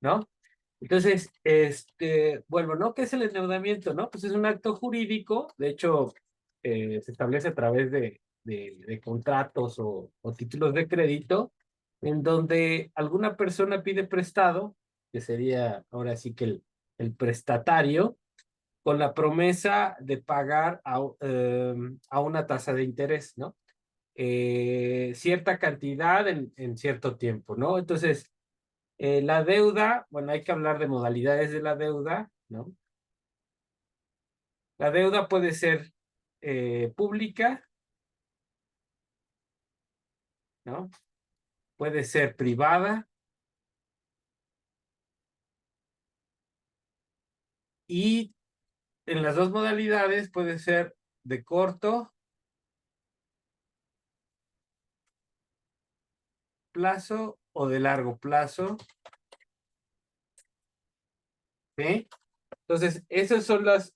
¿no? Entonces, vuelvo, ¿no? ¿Qué es el endeudamiento, no? Pues es un acto jurídico, de hecho, se establece a través de contratos o títulos de crédito, en donde alguna persona pide prestado, que sería ahora sí que el prestatario, con la promesa de pagar a una tasa de interés, ¿no? Cierta cantidad en cierto tiempo, ¿no? Entonces, la deuda, bueno, hay que hablar de modalidades de la deuda, ¿no? La deuda puede ser pública, ¿no? Puede ser privada y en las dos modalidades puede ser de corto plazo o de largo plazo, ¿sí? Entonces, esas son las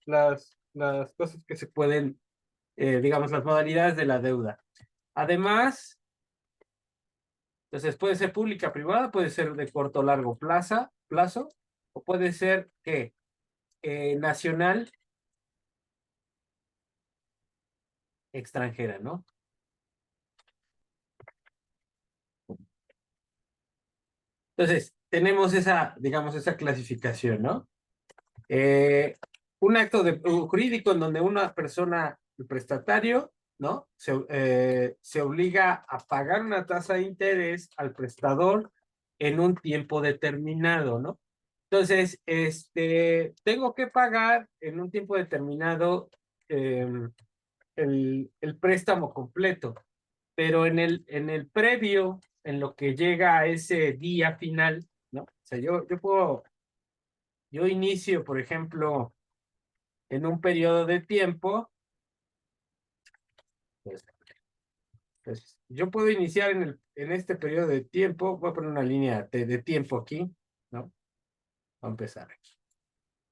cosas que se pueden, digamos, las modalidades de la deuda. Además, entonces puede ser pública, privada, puede ser de corto o largo plazo, o puede ser que nacional, extranjera, ¿no? Entonces, tenemos esa, digamos, esa clasificación, ¿no? Eh, un acto jurídico en donde una persona, el prestatario, ¿no? Se obliga a pagar una tasa de interés al prestador en un tiempo determinado, ¿no? Entonces, tengo que pagar en un tiempo determinado eh, el préstamo completo, pero en el previo, en lo que llega a ese día final, ¿no? O sea, yo inicio, por ejemplo, en un periodo de tiempo, pues, yo puedo iniciar en este periodo de tiempo, voy a poner una línea de tiempo aquí, ¿no? Va a empezar.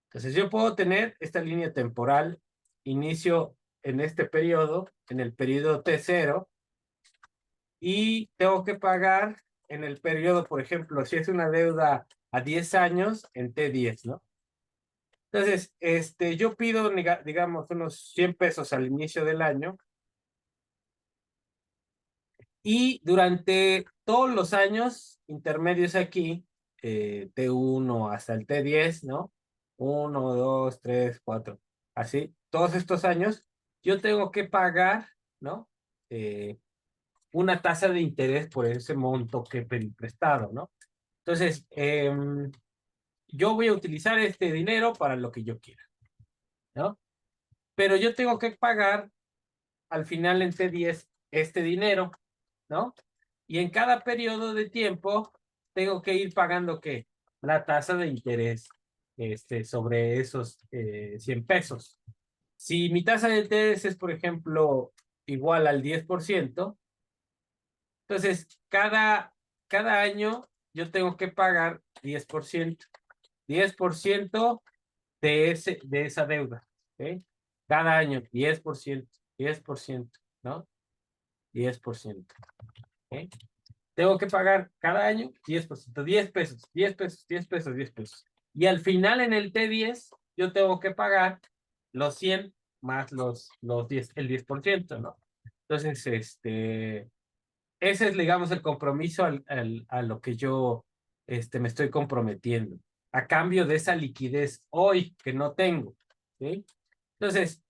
Entonces yo puedo tener esta línea temporal, inicio en este periodo, en el periodo T0, y tengo que pagar en el periodo, por ejemplo, si es una deuda a 10 años, en T10, ¿no? Entonces, yo pido, digamos, unos 100 pesos al inicio del año y durante todos los años intermedios aquí, T1 hasta el T10, ¿no? Uno, 2, 3, 4, así, todos estos años, yo tengo que pagar, ¿no? Una tasa de interés por ese monto que pedí prestado, ¿no? Entonces, yo voy a utilizar este dinero para lo que yo quiera, ¿no? Pero yo tengo que pagar al final en T10 este dinero, ¿no? Y en cada periodo de tiempo tengo que ir pagando, ¿qué? La tasa de interés sobre esos 100 pesos. Si mi tasa de interés es, por ejemplo, igual al 10%, entonces cada año yo tengo que pagar 10%. 10% de esa deuda, ¿ok? Cada año, 10%, ¿no? 10%, ¿ok? Tengo que pagar cada año 10%, 10 pesos, 10 pesos, 10 pesos, 10 pesos. Y al final en el T10, yo tengo que pagar los 100 más los 10, el 10%, ¿no? Entonces, ese es, digamos, el compromiso a lo que yo me estoy comprometiendo, a cambio de esa liquidez hoy que no tengo, ¿sí? Entonces,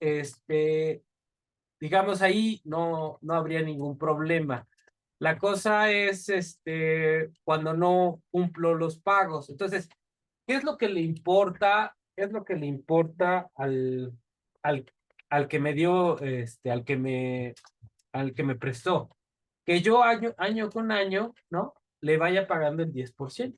digamos, ahí no habría ningún problema. La cosa es cuando no cumplo los pagos. Entonces, ¿qué es lo que le importa? ¿Qué es lo que le importa al, al que me dio, al que me prestó? Que yo año con año, ¿no? Le vaya pagando el 10%.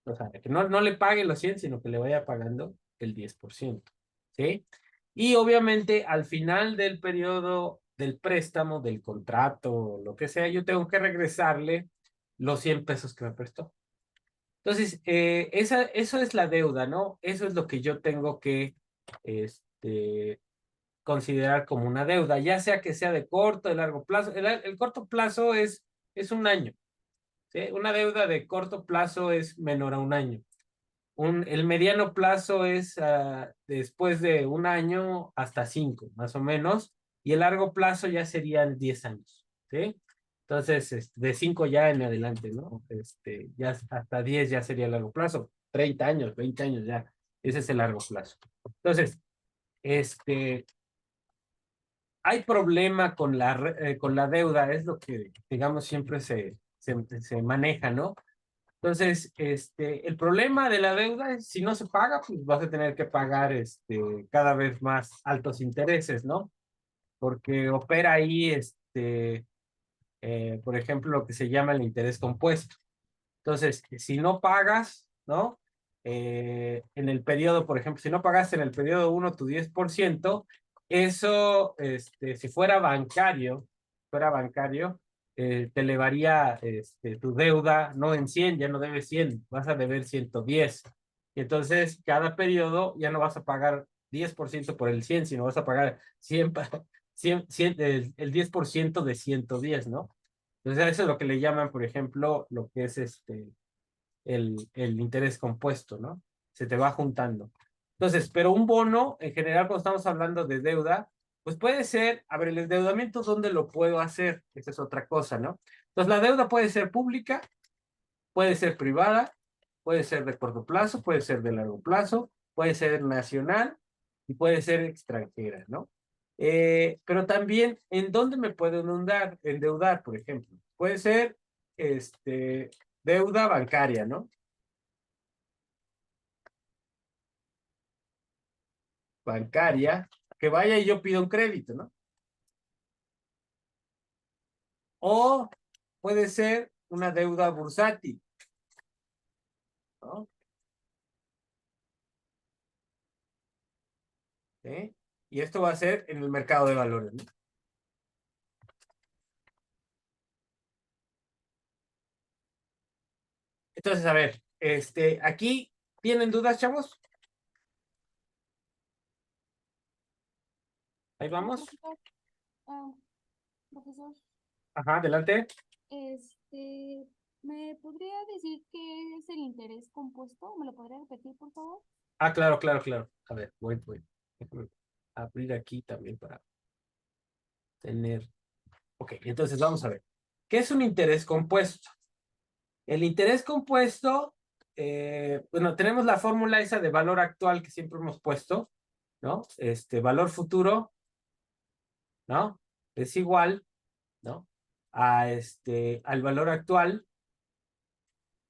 O sea, que no le pague los 100, sino que le vaya pagando el 10%. ¿Sí? Y obviamente al final del periodo del préstamo, del contrato, lo que sea, yo tengo que regresarle los 100 pesos que me prestó. Entonces, eso es la deuda, ¿no? Eso es lo que yo tengo que este, considerar como una deuda, ya sea que sea de corto, de largo plazo. El corto plazo es un año, ¿sí? Una deuda de corto plazo es menor a un año. el mediano plazo es después de un año hasta 5, más o menos, y el largo plazo ya serían 10 años, ¿sí? Entonces, de 5 ya en adelante, ¿no? Ya hasta 10 ya sería largo plazo, 30 años, 20 años ya, ese es el largo plazo. Entonces, este, hay problema con la deuda, es lo que, digamos, siempre se maneja, ¿no? Entonces, el problema de la deuda es si no se paga, pues vas a tener que pagar cada vez más altos intereses, ¿no? Porque opera ahí, por ejemplo, lo que se llama el interés compuesto. Entonces, si no pagas, ¿no? En el periodo, por ejemplo, si no pagaste en el periodo uno tu 10%, eso, si fuera bancario, te elevaría tu deuda, no en 100, ya no debes 100, vas a deber 110. Y entonces, cada periodo ya no vas a pagar 10% por el 100, sino vas a pagar 100, 100, el 10% de 110, ¿no? Entonces, a eso es lo que le llaman, por ejemplo, lo que es el interés compuesto, ¿no? Se te va juntando. Entonces, pero un bono, en general, cuando estamos hablando de deuda, pues puede ser, a ver, el endeudamiento, ¿dónde lo puedo hacer? Esa es otra cosa, ¿no? Entonces, la deuda puede ser pública, puede ser privada, puede ser de corto plazo, puede ser de largo plazo, puede ser nacional y puede ser extranjera, ¿no? Pero también, ¿en dónde me puedo endeudar, por ejemplo? Puede ser, deuda bancaria, ¿no? Bancaria, que vaya y yo pido un crédito, ¿no? O puede ser una deuda bursátil, ¿no? ¿Sí? Y esto va a ser en el mercado de valores, ¿no? Entonces, a ver, aquí, ¿tienen dudas, chavos? Ahí vamos. Profesor, ah, profesor, Ajá, adelante. este, ¿me podría decir qué es el interés compuesto? ¿Me lo podría repetir, por favor? Ah, claro, claro, claro. A ver, voy. Déjame abrir aquí también para tener. Ok, entonces vamos a ver. ¿Qué es un interés compuesto? El interés compuesto, bueno, tenemos la fórmula esa de valor actual que siempre hemos puesto, ¿no? Valor futuro, ¿no? Es igual, ¿no? Al valor actual,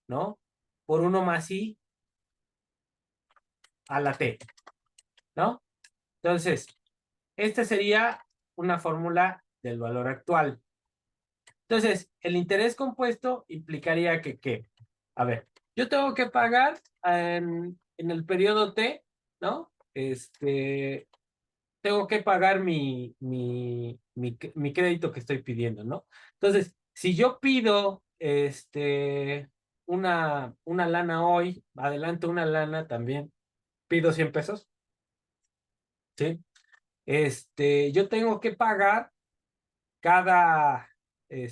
¿no? Por uno más i a la t, ¿no? Entonces, esta sería una fórmula del valor actual. Entonces, el interés compuesto implicaría que, ¿qué? A ver, yo tengo que pagar en el periodo t, ¿no? Tengo que pagar mi crédito que estoy pidiendo, ¿no? Entonces, si yo pido una lana hoy, adelanto una lana también, pido 100 pesos, ¿sí? Yo tengo que pagar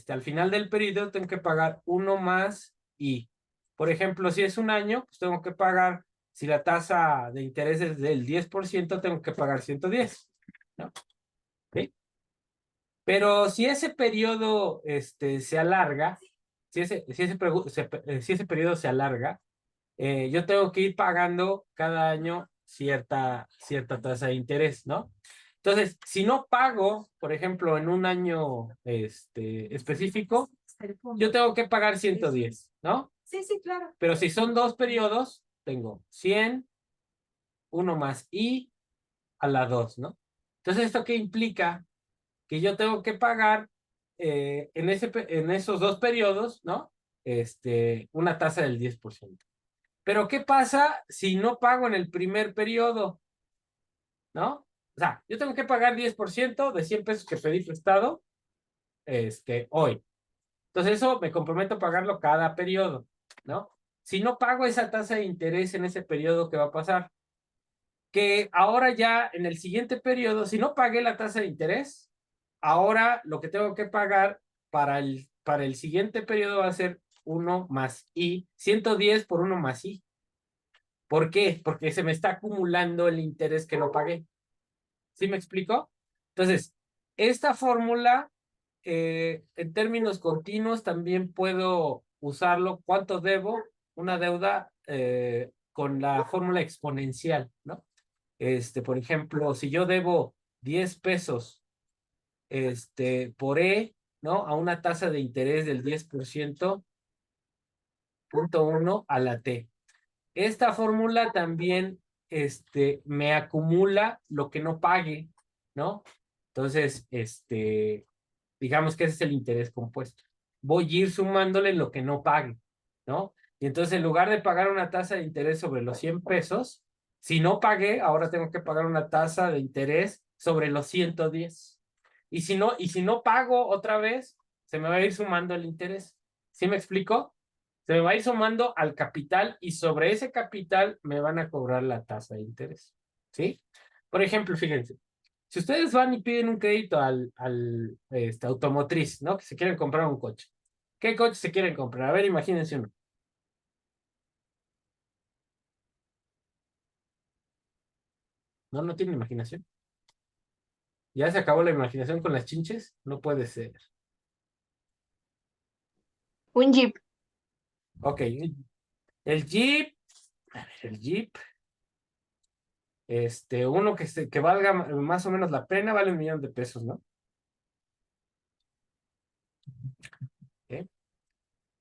al final del periodo, tengo que pagar uno más y, por ejemplo, si es un año, pues tengo que pagar, si la tasa de interés es del 10%, tengo que pagar 110, ¿no? ¿Sí? Pero si ese periodo se alarga, si ese periodo se alarga, yo tengo que ir pagando cada año cierta tasa de interés, ¿no? Entonces, si no pago, por ejemplo, en un año específico, yo tengo que pagar 110, ¿no? Sí, sí, claro. Pero si son dos periodos, tengo 100, uno más i a la 2, ¿no? Entonces, ¿esto qué implica? Que yo tengo que pagar en esos dos periodos, ¿no? Una tasa del 10%. Pero ¿qué pasa si no pago en el primer periodo, ¿no? O sea, yo tengo que pagar 10% de 100 pesos que pedí prestado hoy. Entonces eso me comprometo a pagarlo cada periodo, ¿no? Si no pago esa tasa de interés en ese periodo, ¿qué va a pasar? Que ahora ya en el siguiente periodo, si no pagué la tasa de interés, ahora lo que tengo que pagar para el siguiente periodo va a ser uno más i, 110 por uno más i. ¿Por qué? Porque se me está acumulando el interés que no pagué. ¿Sí me explico? Entonces, esta fórmula, en términos continuos, también puedo usarlo. ¿Cuánto debo? Una deuda con la fórmula exponencial, ¿no? Por ejemplo, si yo debo 10 pesos por E, ¿no? A una tasa de interés del 10%, punto uno a la T. Esta fórmula también me acumula lo que no pague, ¿no? Entonces, digamos que ese es el interés compuesto. Voy a ir sumándole lo que no pague, ¿no? Y entonces, en lugar de pagar una tasa de interés sobre los 100 pesos, si no pagué, ahora tengo que pagar una tasa de interés sobre los 110. Y si no pago otra vez, se me va a ir sumando el interés. ¿Sí me explico? Se me va a ir sumando al capital y sobre ese capital me van a cobrar la tasa de interés. ¿Sí? Por ejemplo, fíjense, si ustedes van y piden un crédito al automotriz, ¿no? Que se quieren comprar un coche. ¿Qué coche se quieren comprar? A ver, imagínense uno. No, no tiene imaginación. ¿Ya se acabó la imaginación con las chinches? No puede ser. Un Jeep. Ok, el Jeep, a ver, el Jeep, uno que valga más o menos la pena, vale 1 millón de pesos, ¿no? ¿Ok?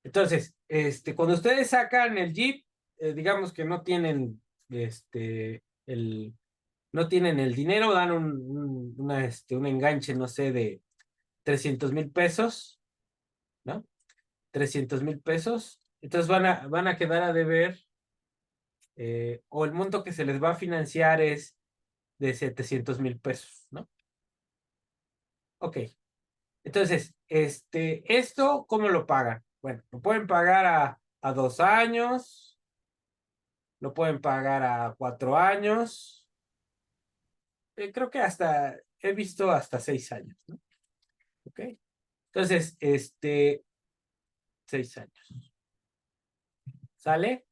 Entonces, cuando ustedes sacan el Jeep, digamos que no tienen no tienen el dinero, dan un enganche, no sé, de 300,000 pesos, ¿no? 300,000 pesos. Entonces van a quedar a deber, o el monto que se les va a financiar es de 700,000 pesos, ¿no? Ok. Entonces, esto, ¿cómo lo pagan? Bueno, lo pueden pagar a 2 años, lo pueden pagar a 4 años, creo que he visto hasta 6 años, ¿no? Ok. Entonces, 6 años. ¿Sale?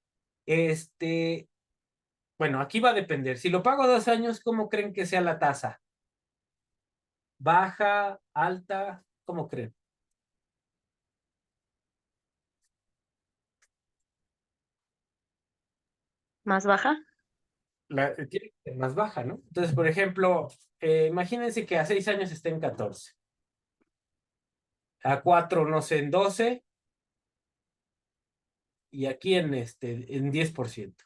Este, bueno, aquí va a depender. Si lo pago 2 años, ¿cómo creen que sea la tasa? ¿Baja, alta? ¿Cómo creen? Más baja. Tiene que ser más baja, ¿no? Entonces, por ejemplo, imagínense que a 6 años está en 14, a 4, no sé, en 12, y aquí en 10%,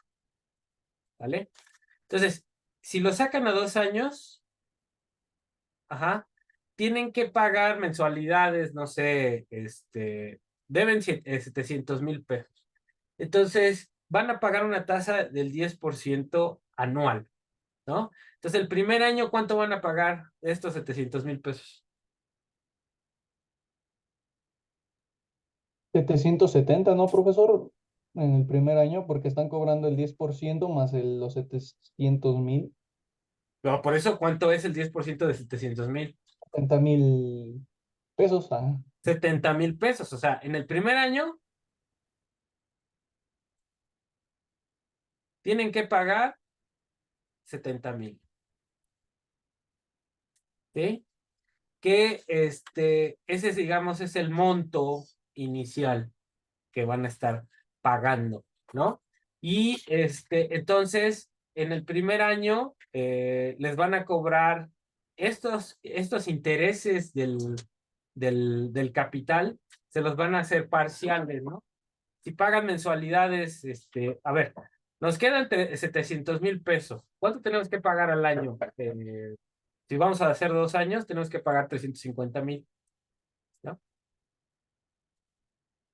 ¿vale? Entonces, si lo sacan a 2 años, ajá, tienen que pagar mensualidades, no sé, deben 700,000 pesos. Entonces, van a pagar una tasa del 10% anual, ¿no? Entonces, el primer año, ¿cuánto van a pagar estos 700,000 pesos? 770, ¿no, profesor? En el primer año, porque están cobrando el 10% más los 700,000, Pero por eso, ¿cuánto es el 10% de 700,000? 70,000 pesos. Ah. 70,000 pesos. O sea, en el primer año tienen que pagar 70,000. ¿Sí? Que ese, digamos, es el monto inicial que van a estar pagando, ¿no? Y entonces, en el primer año les van a cobrar estos intereses del capital, se los van a hacer parciales, ¿no? Si pagan mensualidades, a ver, nos quedan 700,000 pesos. ¿Cuánto tenemos que pagar al año? Si vamos a hacer 2 años, tenemos que pagar 350,000, ¿no?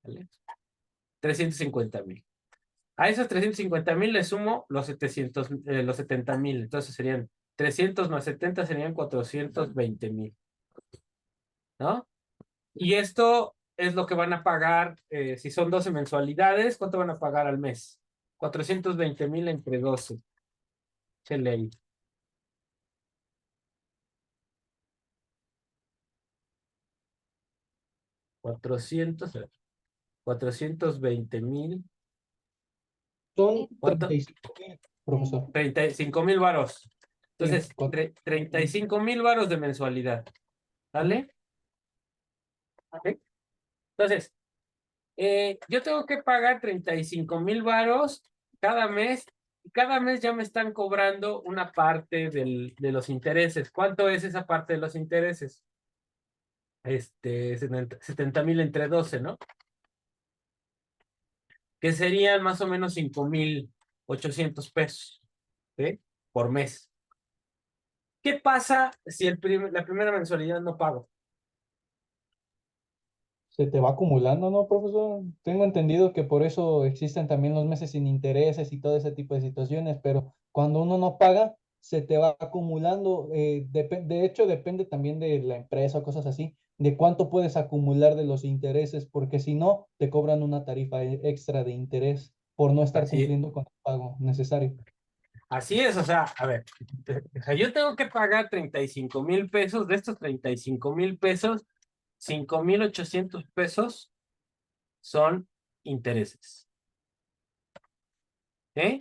¿Vale? 350,000. A esos 350,000 le sumo los 70,000. Entonces serían 300 más 70 serían 420,000, ¿no? Y esto es lo que van a pagar, si son 12 mensualidades, ¿cuánto van a pagar al mes? 420,000 entre 12. Chele. 400, 420,000 Son ¿Cuánto? 35,000, profesor. 35,000 varos. Sí, Entonces, 35,000 varos de mensualidad. ¿Vale? ¿Ok? Entonces, yo tengo que pagar 35,000 varos cada mes. Y cada mes ya me están cobrando una parte de los intereses. ¿Cuánto es esa parte de los intereses? 70,000 entre 12, ¿no? Que serían más o menos 5,800 pesos, ¿sí? Por mes. ¿Qué pasa si la primera mensualidad no pago? se te va acumulando, ¿no, profesor? Tengo entendido que por eso existen también los meses sin intereses y todo ese tipo de situaciones, pero cuando uno no paga, se te va acumulando. De hecho, depende también de la empresa o cosas así, de cuánto puedes acumular de los intereses, porque si no, te cobran una tarifa extra de interés por no estar Así, cumpliendo con el pago necesario. así es, o sea, a ver, o sea, yo tengo que pagar 35,000 pesos. De estos 35,000 pesos, 5,800 pesos son intereses. ¿Eh?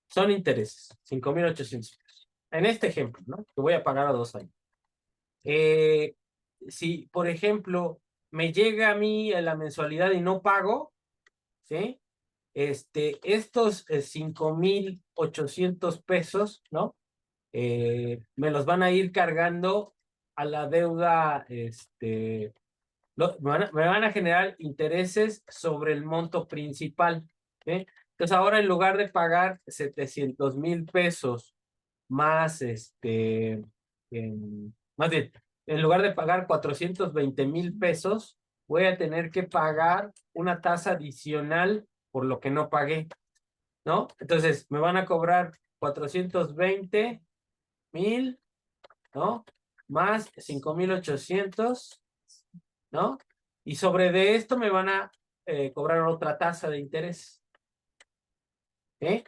Son intereses, 5,800 pesos. En este ejemplo, ¿no? Que voy a pagar a 2 años. Eh, si, por ejemplo, me llega a mí la mensualidad y no pago, ¿sí? Estos 5,800 pesos, ¿no? Me los van a ir cargando a la deuda, me van a generar intereses sobre el monto principal, ¿sí? Entonces ahora en lugar de pagar 700,000 pesos más, más bien, en lugar de pagar 420,000 pesos, voy a tener que pagar una tasa adicional por lo que no pagué, ¿no? Entonces me van a cobrar 420,000, ¿no? Más 5,800, ¿no? Y sobre de esto me van a cobrar otra tasa de interés, ¿eh?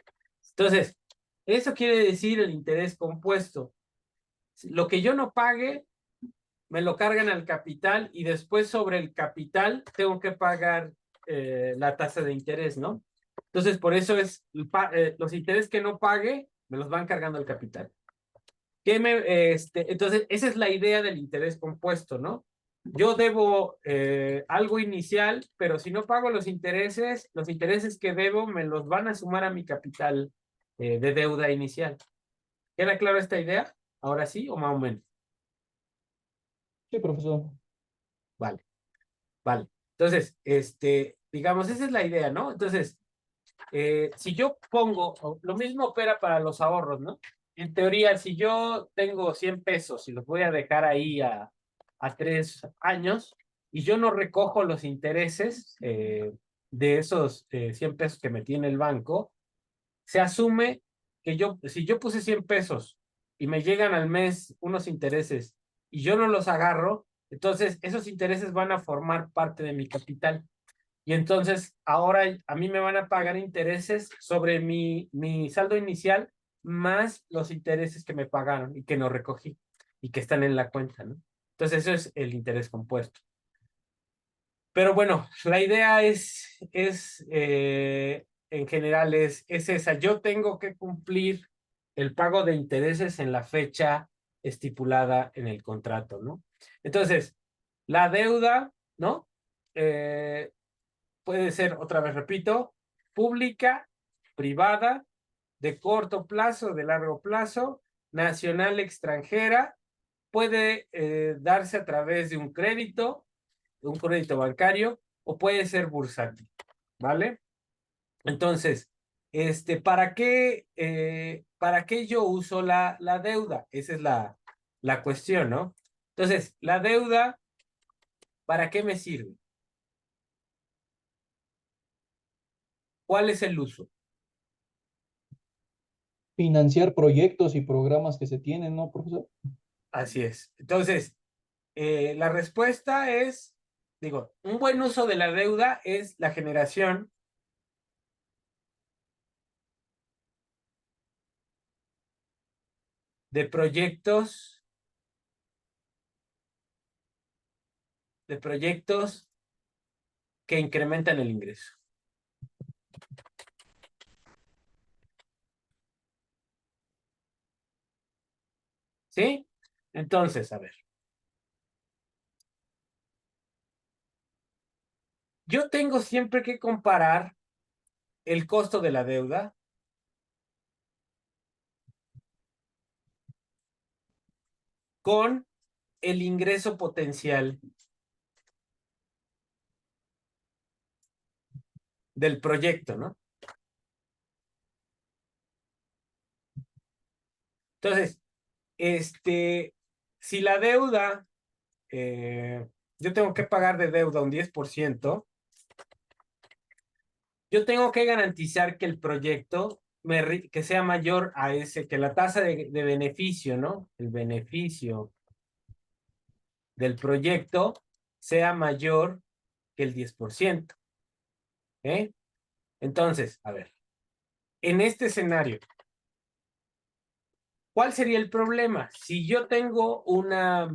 Entonces, eso quiere decir el interés compuesto. Lo que yo no pague, me lo cargan al capital y después sobre el capital tengo que pagar la tasa de interés, ¿no? Entonces, por eso es los intereses que no pague, me los van cargando al capital. Entonces, esa es la idea del interés compuesto, ¿no? Yo debo algo inicial, pero si no pago los intereses que debo me los van a sumar a mi capital de deuda inicial. ¿Queda clara esta idea? ¿Ahora sí o más o menos? Sí, profesor. Vale, vale. Entonces, digamos, esa es la idea, ¿no? Entonces, si yo pongo, lo mismo opera para los ahorros, ¿no? En teoría, si yo tengo 100 pesos y los voy a dejar ahí a 3 años y yo no recojo los intereses de esos 100 pesos que metí en el banco, se asume que si yo puse 100 pesos y me llegan al mes unos intereses y yo no los agarro, entonces esos intereses van a formar parte de mi capital. Y entonces ahora a mí me van a pagar intereses sobre mi saldo inicial más los intereses que me pagaron y que no recogí y que están en la cuenta, ¿no? Entonces eso es el interés compuesto. Pero bueno, la idea en general es esa. Yo tengo que cumplir el pago de intereses en la fecha estipulada en el contrato, ¿no? Entonces, la deuda, ¿no? Eh, Puede ser, otra vez repito, pública, privada, de corto plazo, de largo plazo, nacional, extranjera, puede darse a través de un crédito bancario, o puede ser bursátil, ¿vale? Entonces, ¿para qué yo uso la deuda? Esa es la cuestión, ¿no? Entonces, la deuda, ¿para qué me sirve? ¿Cuál es el uso? Financiar proyectos y programas que se tienen, ¿no, profesor? Así es. Entonces, la respuesta es, digo, un buen uso de la deuda es la generación de proyectos que incrementan el ingreso. ¿Sí? Entonces, a ver. Yo tengo siempre que comparar el costo de la deuda con el ingreso potencial del proyecto, ¿no? Entonces, si la deuda, yo tengo que pagar de deuda un 10%, yo tengo que garantizar que el proyecto que sea mayor a ese, que la tasa de beneficio, ¿no? El beneficio del proyecto sea mayor que el 10%. ¿Eh? Entonces, a ver, en este escenario, ¿cuál sería el problema? Si yo tengo una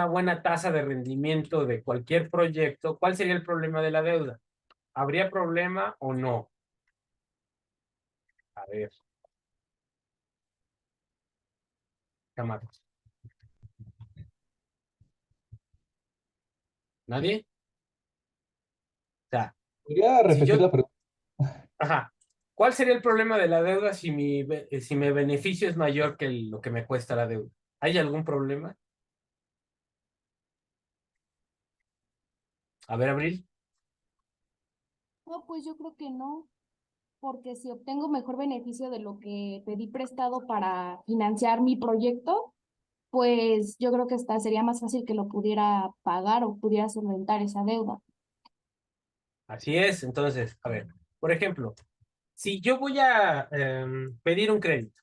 buena tasa de rendimiento de cualquier proyecto, ¿cuál sería el problema de la deuda? ¿Habría problema o no? A ver, camaros. ¿Nadie? O sea, ¿Podría si repetir yo, la pregunta? ajá, ¿cuál sería el problema de la deuda si mi beneficio es mayor que lo que me cuesta la deuda? ¿Hay algún problema? A ver, Abril. No, pues yo creo que no, porque si obtengo mejor beneficio de lo que pedí prestado para financiar mi proyecto, pues yo creo que hasta sería más fácil que lo pudiera pagar o pudiera solventar esa deuda. Así es, entonces, a ver, por ejemplo, si yo voy a pedir un crédito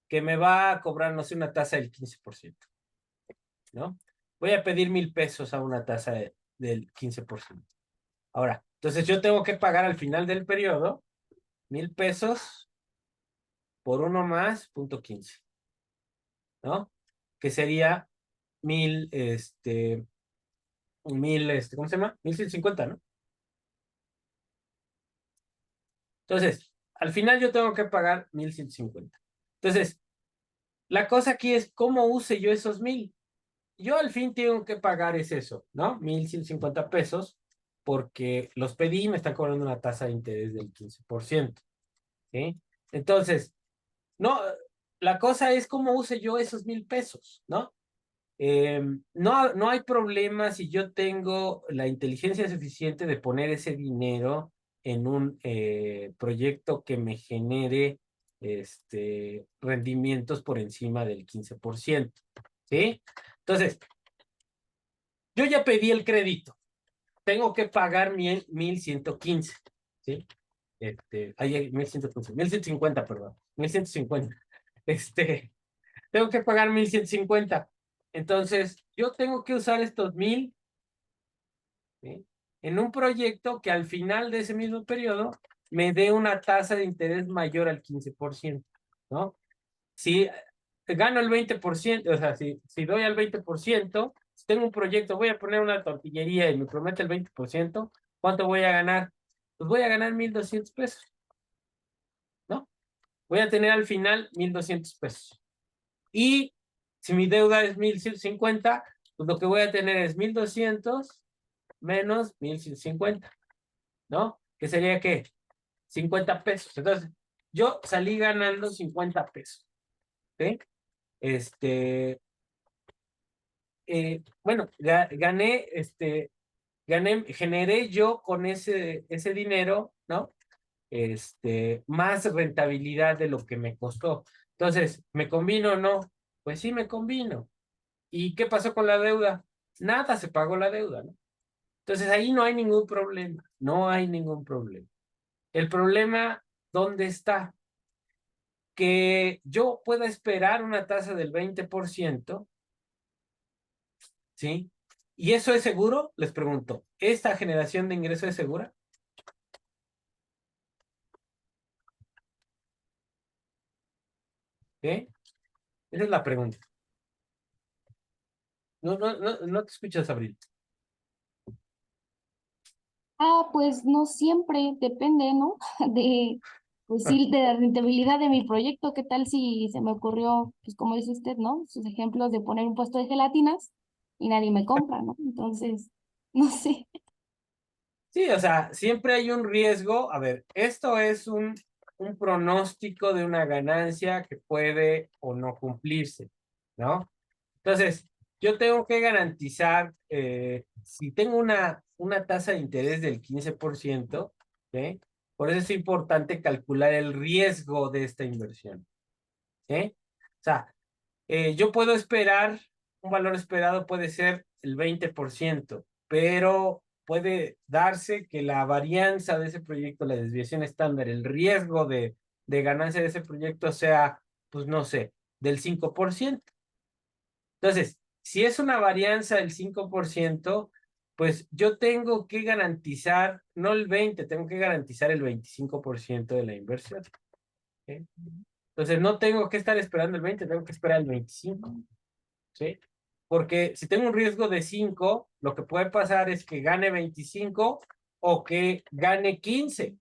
que me va a cobrar, no sé, una tasa del 15%, ¿no? Voy a pedir 1,000 pesos a una tasa del 15%. Ahora, entonces yo tengo que pagar al final del periodo 1,000 pesos por uno más, punto 15, ¿no? Que sería 1,000, ¿cómo se llama? 1,150, ¿no? Entonces, al final yo tengo que pagar 1,150. Entonces, la cosa aquí es cómo use yo esos 1,000. Yo al fin tengo que pagar es eso, ¿no? 1,150 pesos porque los pedí y me están cobrando una tasa de interés del 15%. ¿Sí? Entonces, no, la cosa es cómo use yo esos 1,000 pesos, ¿no? No hay problema si yo tengo la inteligencia suficiente de poner ese dinero en un proyecto que me genere rendimientos por encima del 15%. ¿Sí? Entonces, yo ya pedí el crédito, tengo que pagar 1,115. ¿Sí? Hay 1,115, 1,150, perdón, 1,150. Tengo que pagar 1,150. Entonces, yo tengo que usar estos 1,000, ¿sí? En un proyecto que al final de ese mismo periodo me dé una tasa de interés mayor al 15%, ¿no? Si gano el 20%, o sea, si doy al 20%, si tengo un proyecto, voy a poner una tortillería y me promete el 20%, ¿cuánto voy a ganar? Pues voy a ganar 1,200 pesos, ¿no? Voy a tener al final 1,200 pesos. Y si mi deuda es 1,150, pues lo que voy a tener es 1,200 menos 1,150, ¿no? ¿Qué sería qué? 50 pesos. Entonces, yo salí ganando 50 pesos. ¿Sí? Bueno, generé yo con ese dinero, ¿no? Más rentabilidad de lo que me costó. Entonces, ¿me convino o no? Pues sí, me convino. ¿Y qué pasó con la deuda? Nada, se pagó la deuda, ¿no? Entonces ahí no hay ningún problema, no hay ningún problema. El problema, ¿dónde está? Que yo pueda esperar una tasa del 20%, ¿sí? ¿Y eso es seguro? Les pregunto, ¿esta generación de ingreso es segura? ¿Sí? Esa es la pregunta. No, no, no, no te escuchas, Abril. Ah, pues no siempre, depende, ¿no? De, pues sí, de la rentabilidad de mi proyecto. ¿Qué tal si se me ocurrió, pues como dice usted, ¿no? Sus ejemplos de poner un puesto de gelatinas y nadie me compra, ¿no? Entonces, no sé. Sí, o sea, siempre hay un riesgo. A ver, esto es un pronóstico de una ganancia que puede o no cumplirse, ¿no? Entonces, yo tengo que garantizar, si tengo una tasa de interés del 15%, ¿sí? Por eso es importante calcular el riesgo de esta inversión, ¿sí? O sea, yo puedo esperar, un valor esperado puede ser el 20%, pero puede darse que la varianza de ese proyecto, la desviación estándar, el riesgo de ganancia de ese proyecto sea, pues no sé, del 5%. Entonces, si es una varianza del 5%, pues yo tengo que garantizar, no el 20, tengo que garantizar el 25% de la inversión. ¿Sí? Entonces, no tengo que estar esperando el 20, tengo que esperar el 25. ¿Sí? Porque si tengo un riesgo de 5, lo que puede pasar es que gane 25 o que gane 15.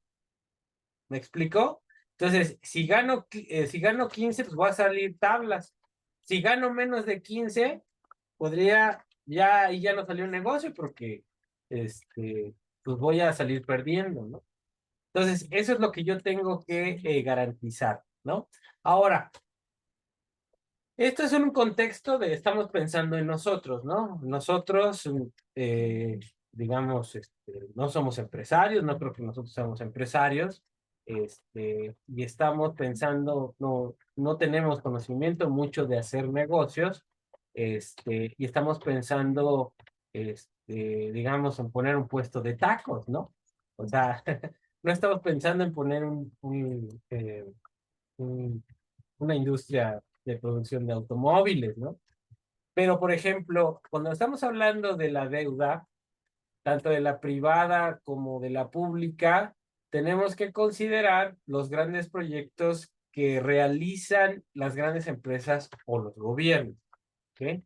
¿Me explico? Entonces, si gano 15, pues voy a salir tablas. Si gano menos de 15, podría, ya, y ya no salió un negocio porque, pues voy a salir perdiendo, ¿no? Entonces, eso es lo que yo tengo que garantizar, ¿no? Ahora, esto es un contexto de, estamos pensando en nosotros, ¿no? Nosotros, digamos, no somos empresarios, no creo que nosotros seamos empresarios, y estamos pensando, no tenemos conocimiento mucho de hacer negocios, y estamos pensando, digamos, en poner un puesto de tacos, ¿no? O sea, no estamos pensando en poner un- una industria de producción de automóviles, ¿no? Pero, por ejemplo, cuando estamos hablando de la deuda, tanto de la privada como de la pública, tenemos que considerar los grandes proyectos que realizan las grandes empresas o los gobiernos, ¿ok?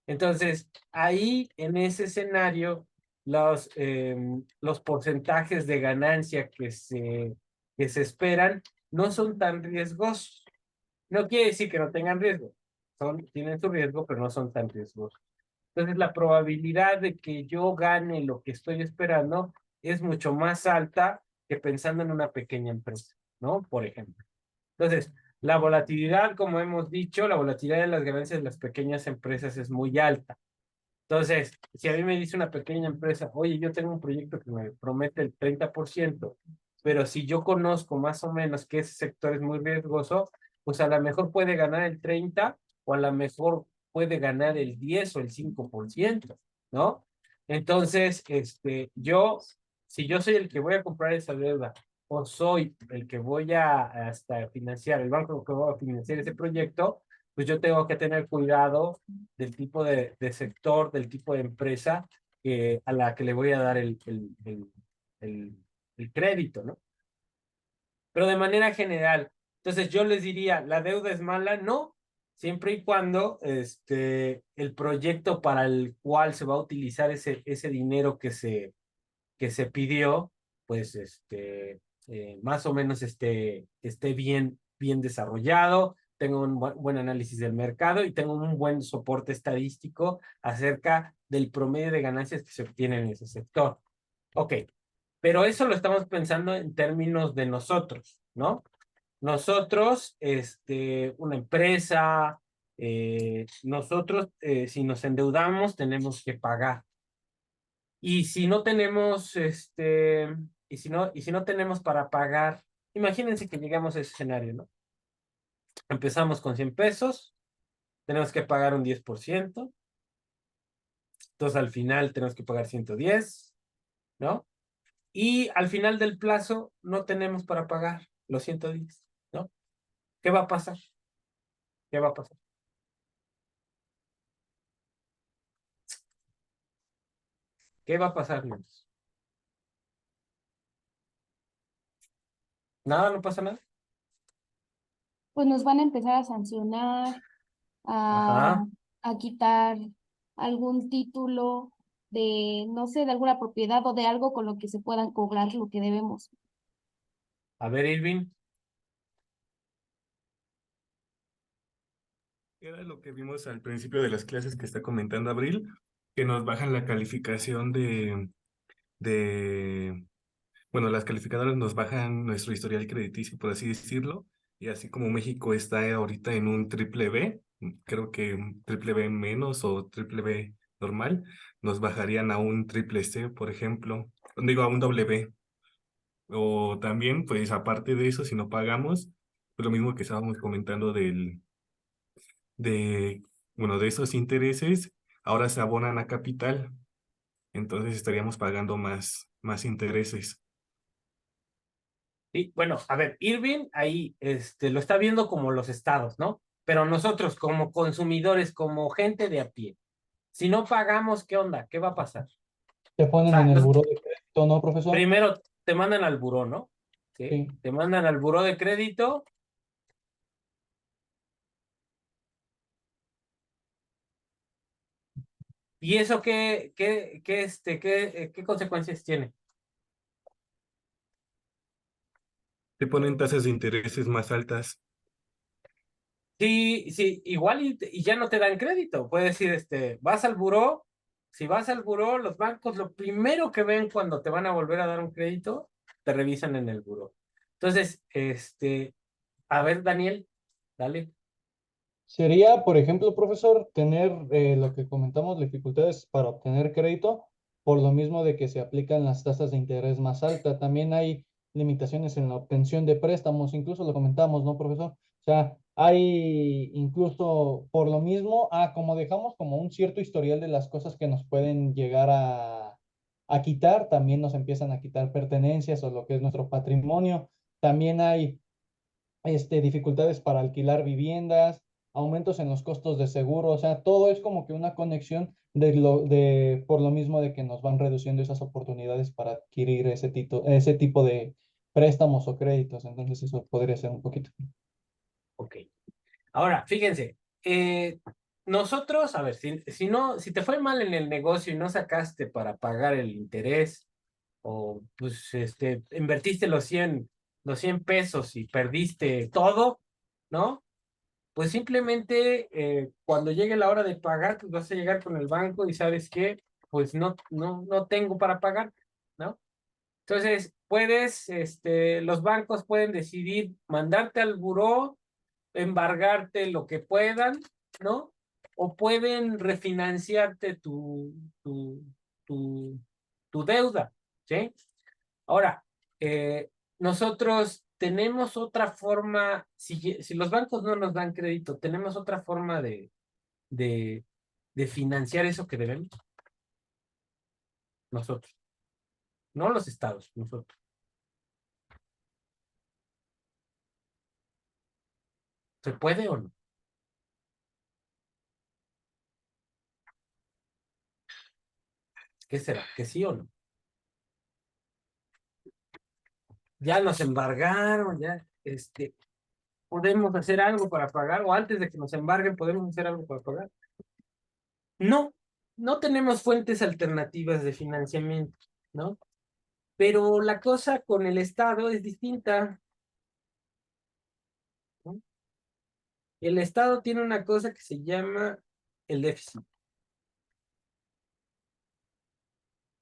Entonces, ahí en ese escenario, los porcentajes de ganancia que se esperan no son tan riesgosos. No quiere decir que no tengan riesgo. Tienen su riesgo, pero no son tan riesgosos. Entonces, la probabilidad de que yo gane lo que estoy esperando es mucho más alta que pensando en una pequeña empresa, ¿no? Por ejemplo. Entonces, la volatilidad, como hemos dicho, la volatilidad de las ganancias de las pequeñas empresas es muy alta. Entonces, si a mí me dice una pequeña empresa, oye, yo tengo un proyecto que me promete el 30%, pero si yo conozco más o menos que ese sector es muy riesgoso, pues a lo mejor puede ganar el 30 o a lo mejor puede ganar el 10 o el 5%, ¿no? Entonces, si yo soy el que voy a comprar esa deuda o soy el que voy a hasta financiar, el banco que va a financiar ese proyecto, pues yo tengo que tener cuidado del tipo de sector, del tipo de empresa a la que le voy a dar el, el crédito, ¿no? Pero de manera general, entonces yo les diría, ¿la deuda es mala? No, siempre y cuando el proyecto para el cual se va a utilizar ese dinero que se pidió, pues más o menos esté bien desarrollado, tengo un buen análisis del mercado y tengo un buen soporte estadístico acerca del promedio de ganancias que se obtienen en ese sector. Ok, pero eso lo estamos pensando en términos de nosotros, ¿no? Nosotros, una empresa, nosotros, si nos endeudamos, tenemos que pagar. Y si no tenemos, y si no tenemos para pagar, imagínense que llegamos a ese escenario, ¿no? Empezamos con 100 pesos, tenemos que pagar un 10%, entonces al final tenemos que pagar 110, ¿no? Y al final del plazo no tenemos para pagar los 110, ¿no? ¿Qué va a pasar? ¿Qué va a pasar? ¿Qué va a pasar, niños? Nada, no pasa nada. Pues nos van a empezar a sancionar, a, Ajá. a quitar algún título de, no sé, de alguna propiedad o de algo con lo que se puedan cobrar lo que debemos. A ver, Irving. Era lo que vimos al principio de las clases que está comentando Abril, que nos bajan la calificación de, bueno, las calificadoras nos bajan nuestro historial crediticio, por así decirlo, y así como México está ahorita en un triple B, creo que un triple B menos o triple B normal, nos bajarían a un triple C, por ejemplo, digo, a un doble B. O también, pues aparte de eso, si no pagamos, pues lo mismo que estábamos comentando de, bueno, de esos intereses, ahora se abonan a capital, entonces estaríamos pagando más intereses. Sí, bueno, a ver, Irving ahí lo está viendo como los estados, ¿no? Pero nosotros como consumidores, como gente de a pie, si no pagamos, ¿qué onda? ¿Qué va a pasar? Te O ponen sea, en el buró de crédito, ¿no, profesor? primero te mandan al buró, ¿no? ¿Sí? Sí. Te mandan al buró de crédito. ¿Y eso qué consecuencias tiene? Te ponen tasas de intereses más altas. Sí, sí, igual y ya no te dan crédito. Puedes decir, vas al buró. Si vas al buró, los bancos lo primero que ven cuando te van a volver a dar un crédito, te revisan en el buró. Entonces, a ver, Daniel, dale. Sería, por ejemplo, profesor, tener lo que comentamos, dificultades para obtener crédito, por lo mismo de que se aplican las tasas de interés más altas. También hay limitaciones en la obtención de préstamos, incluso lo comentamos, ¿no, profesor? O sea, hay incluso por lo mismo, como dejamos como un cierto historial de las cosas que nos pueden llegar a quitar, también nos empiezan a quitar pertenencias o lo que es nuestro patrimonio. También hay dificultades para alquilar viviendas, aumentos en los costos de seguro, o sea, todo es como que una conexión por lo mismo de que nos van reduciendo esas oportunidades para adquirir ese tipo de préstamos o créditos, entonces eso podría ser un poquito. Ok. Ahora, fíjense, nosotros, a ver, si te fue mal en el negocio y no sacaste para pagar el interés, o pues invertiste los 100 pesos y perdiste todo, ¿no? Pues simplemente cuando llegue la hora de pagar, pues vas a llegar con el banco y sabes que, pues no tengo para pagar, ¿no? Entonces, los bancos pueden decidir mandarte al buró, embargarte lo que puedan, ¿no? O pueden refinanciarte tu, tu deuda, ¿sí? Ahora, nosotros tenemos otra forma, si los bancos no nos dan crédito, tenemos otra forma de, de financiar eso que debemos nosotros, no los estados, nosotros. ¿Se puede o no? ¿Qué será? ¿Que sí o no? Ya nos embargaron, ya, podemos hacer algo para pagar, o antes de que nos embarguen, podemos hacer algo para pagar. No, no tenemos fuentes alternativas de financiamiento, ¿no? Pero la cosa con el Estado es distinta, ¿no? El Estado tiene una cosa que se llama el déficit,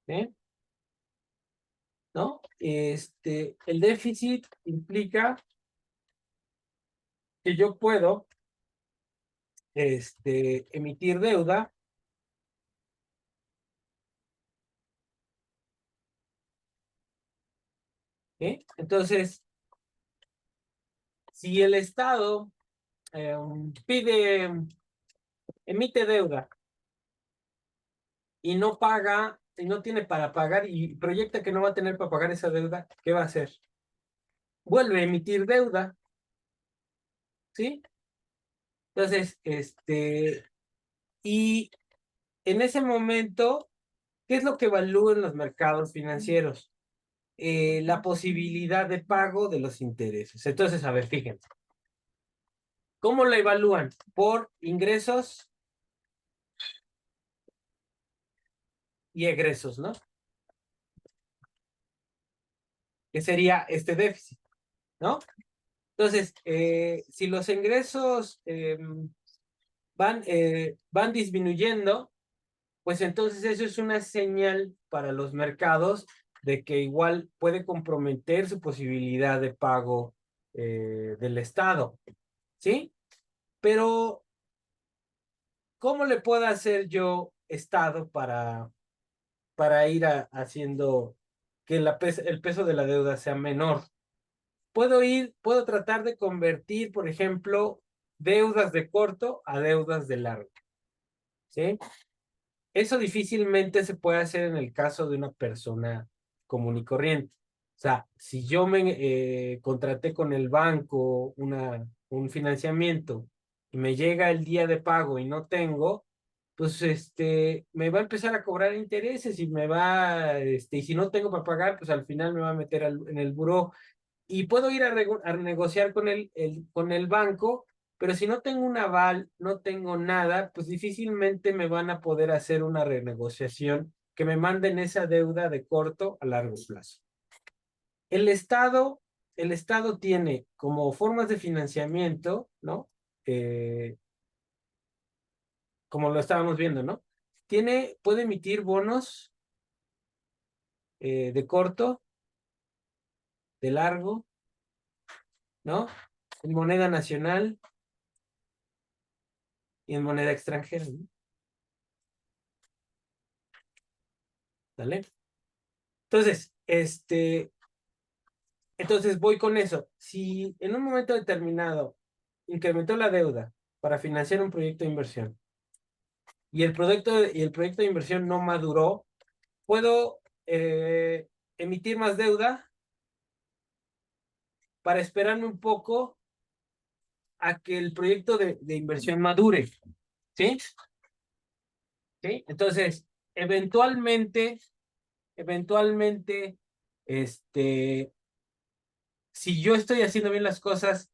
¿eh? ¿No? El déficit implica que yo puedo, emitir deuda, ¿eh? Entonces, si el Estado eh, emite deuda y no paga, y no tiene para pagar y proyecta que no va a tener para pagar esa deuda, ¿qué va a hacer? Vuelve a emitir deuda, ¿sí? Entonces, y en ese momento, ¿qué es lo que evalúan los mercados financieros? La posibilidad de pago de los intereses. Entonces, a ver, fíjense. ¿Cómo la evalúan? Por ingresos y egresos, ¿no? Que sería este déficit, ¿no? Entonces, si los ingresos van disminuyendo, pues entonces eso es una señal para los mercados de que igual puede comprometer su posibilidad de pago del Estado, ¿sí? Pero, ¿cómo le puedo hacer yo, Estado, para ir haciendo que el peso de la deuda sea menor? Puedo tratar de convertir, por ejemplo, deudas de corto a deudas de largo, ¿sí? Eso difícilmente se puede hacer en el caso de una persona común y corriente. O sea, si yo me contraté con el banco un financiamiento y me llega el día de pago y no tengo, pues me va a empezar a cobrar intereses y y si no tengo para pagar, pues al final me va a meter en el buró y puedo ir a negociar con con el banco, pero si no tengo un aval, no tengo nada, pues difícilmente me van a poder hacer una renegociación que me manden esa deuda de corto a largo plazo. El Estado, el Estado tiene como formas de financiamiento, ¿no? Como lo estábamos viendo, ¿no? Puede emitir bonos de corto, de largo, ¿no? En moneda nacional y en moneda extranjera, ¿no? ¿Vale? Entonces, entonces voy con eso. Si en un momento determinado incrementó la deuda para financiar un proyecto de inversión y el proyecto de inversión no maduró, puedo emitir más deuda para esperarme un poco a que el proyecto de inversión madure, ¿sí? ¿Sí? Entonces, eventualmente, este, si yo estoy haciendo bien las cosas,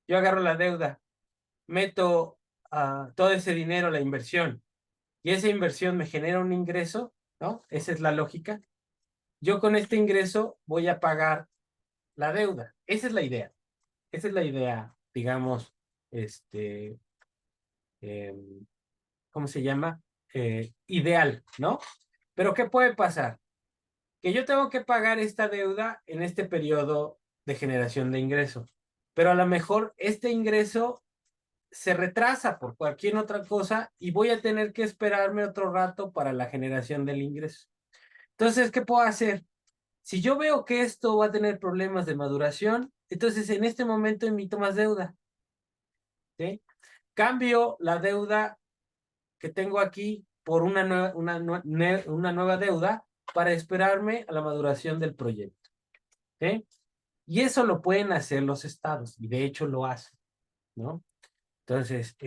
yo agarro la deuda, meto todo ese dinero a la inversión y esa inversión me genera un ingreso, ¿no? Esa es la lógica. Yo con este ingreso voy a pagar la deuda. Esa es la idea. Esa es la idea, digamos, eh, ¿cómo se llama? Ideal, ¿no? Pero ¿qué puede pasar? Que yo tengo que pagar esta deuda en este periodo de generación de ingreso, pero a lo mejor este ingreso se retrasa por cualquier otra cosa y voy a tener que esperarme otro rato para la generación del ingreso. Entonces, ¿qué puedo hacer? Si yo veo que esto va a tener problemas de maduración, entonces en este momento emito más deuda, ¿sí? Cambio la deuda que tengo aquí por una nueva deuda para esperarme a la maduración del proyecto, ¿sí? Y eso lo pueden hacer los estados, y de hecho lo hacen, ¿no? Entonces,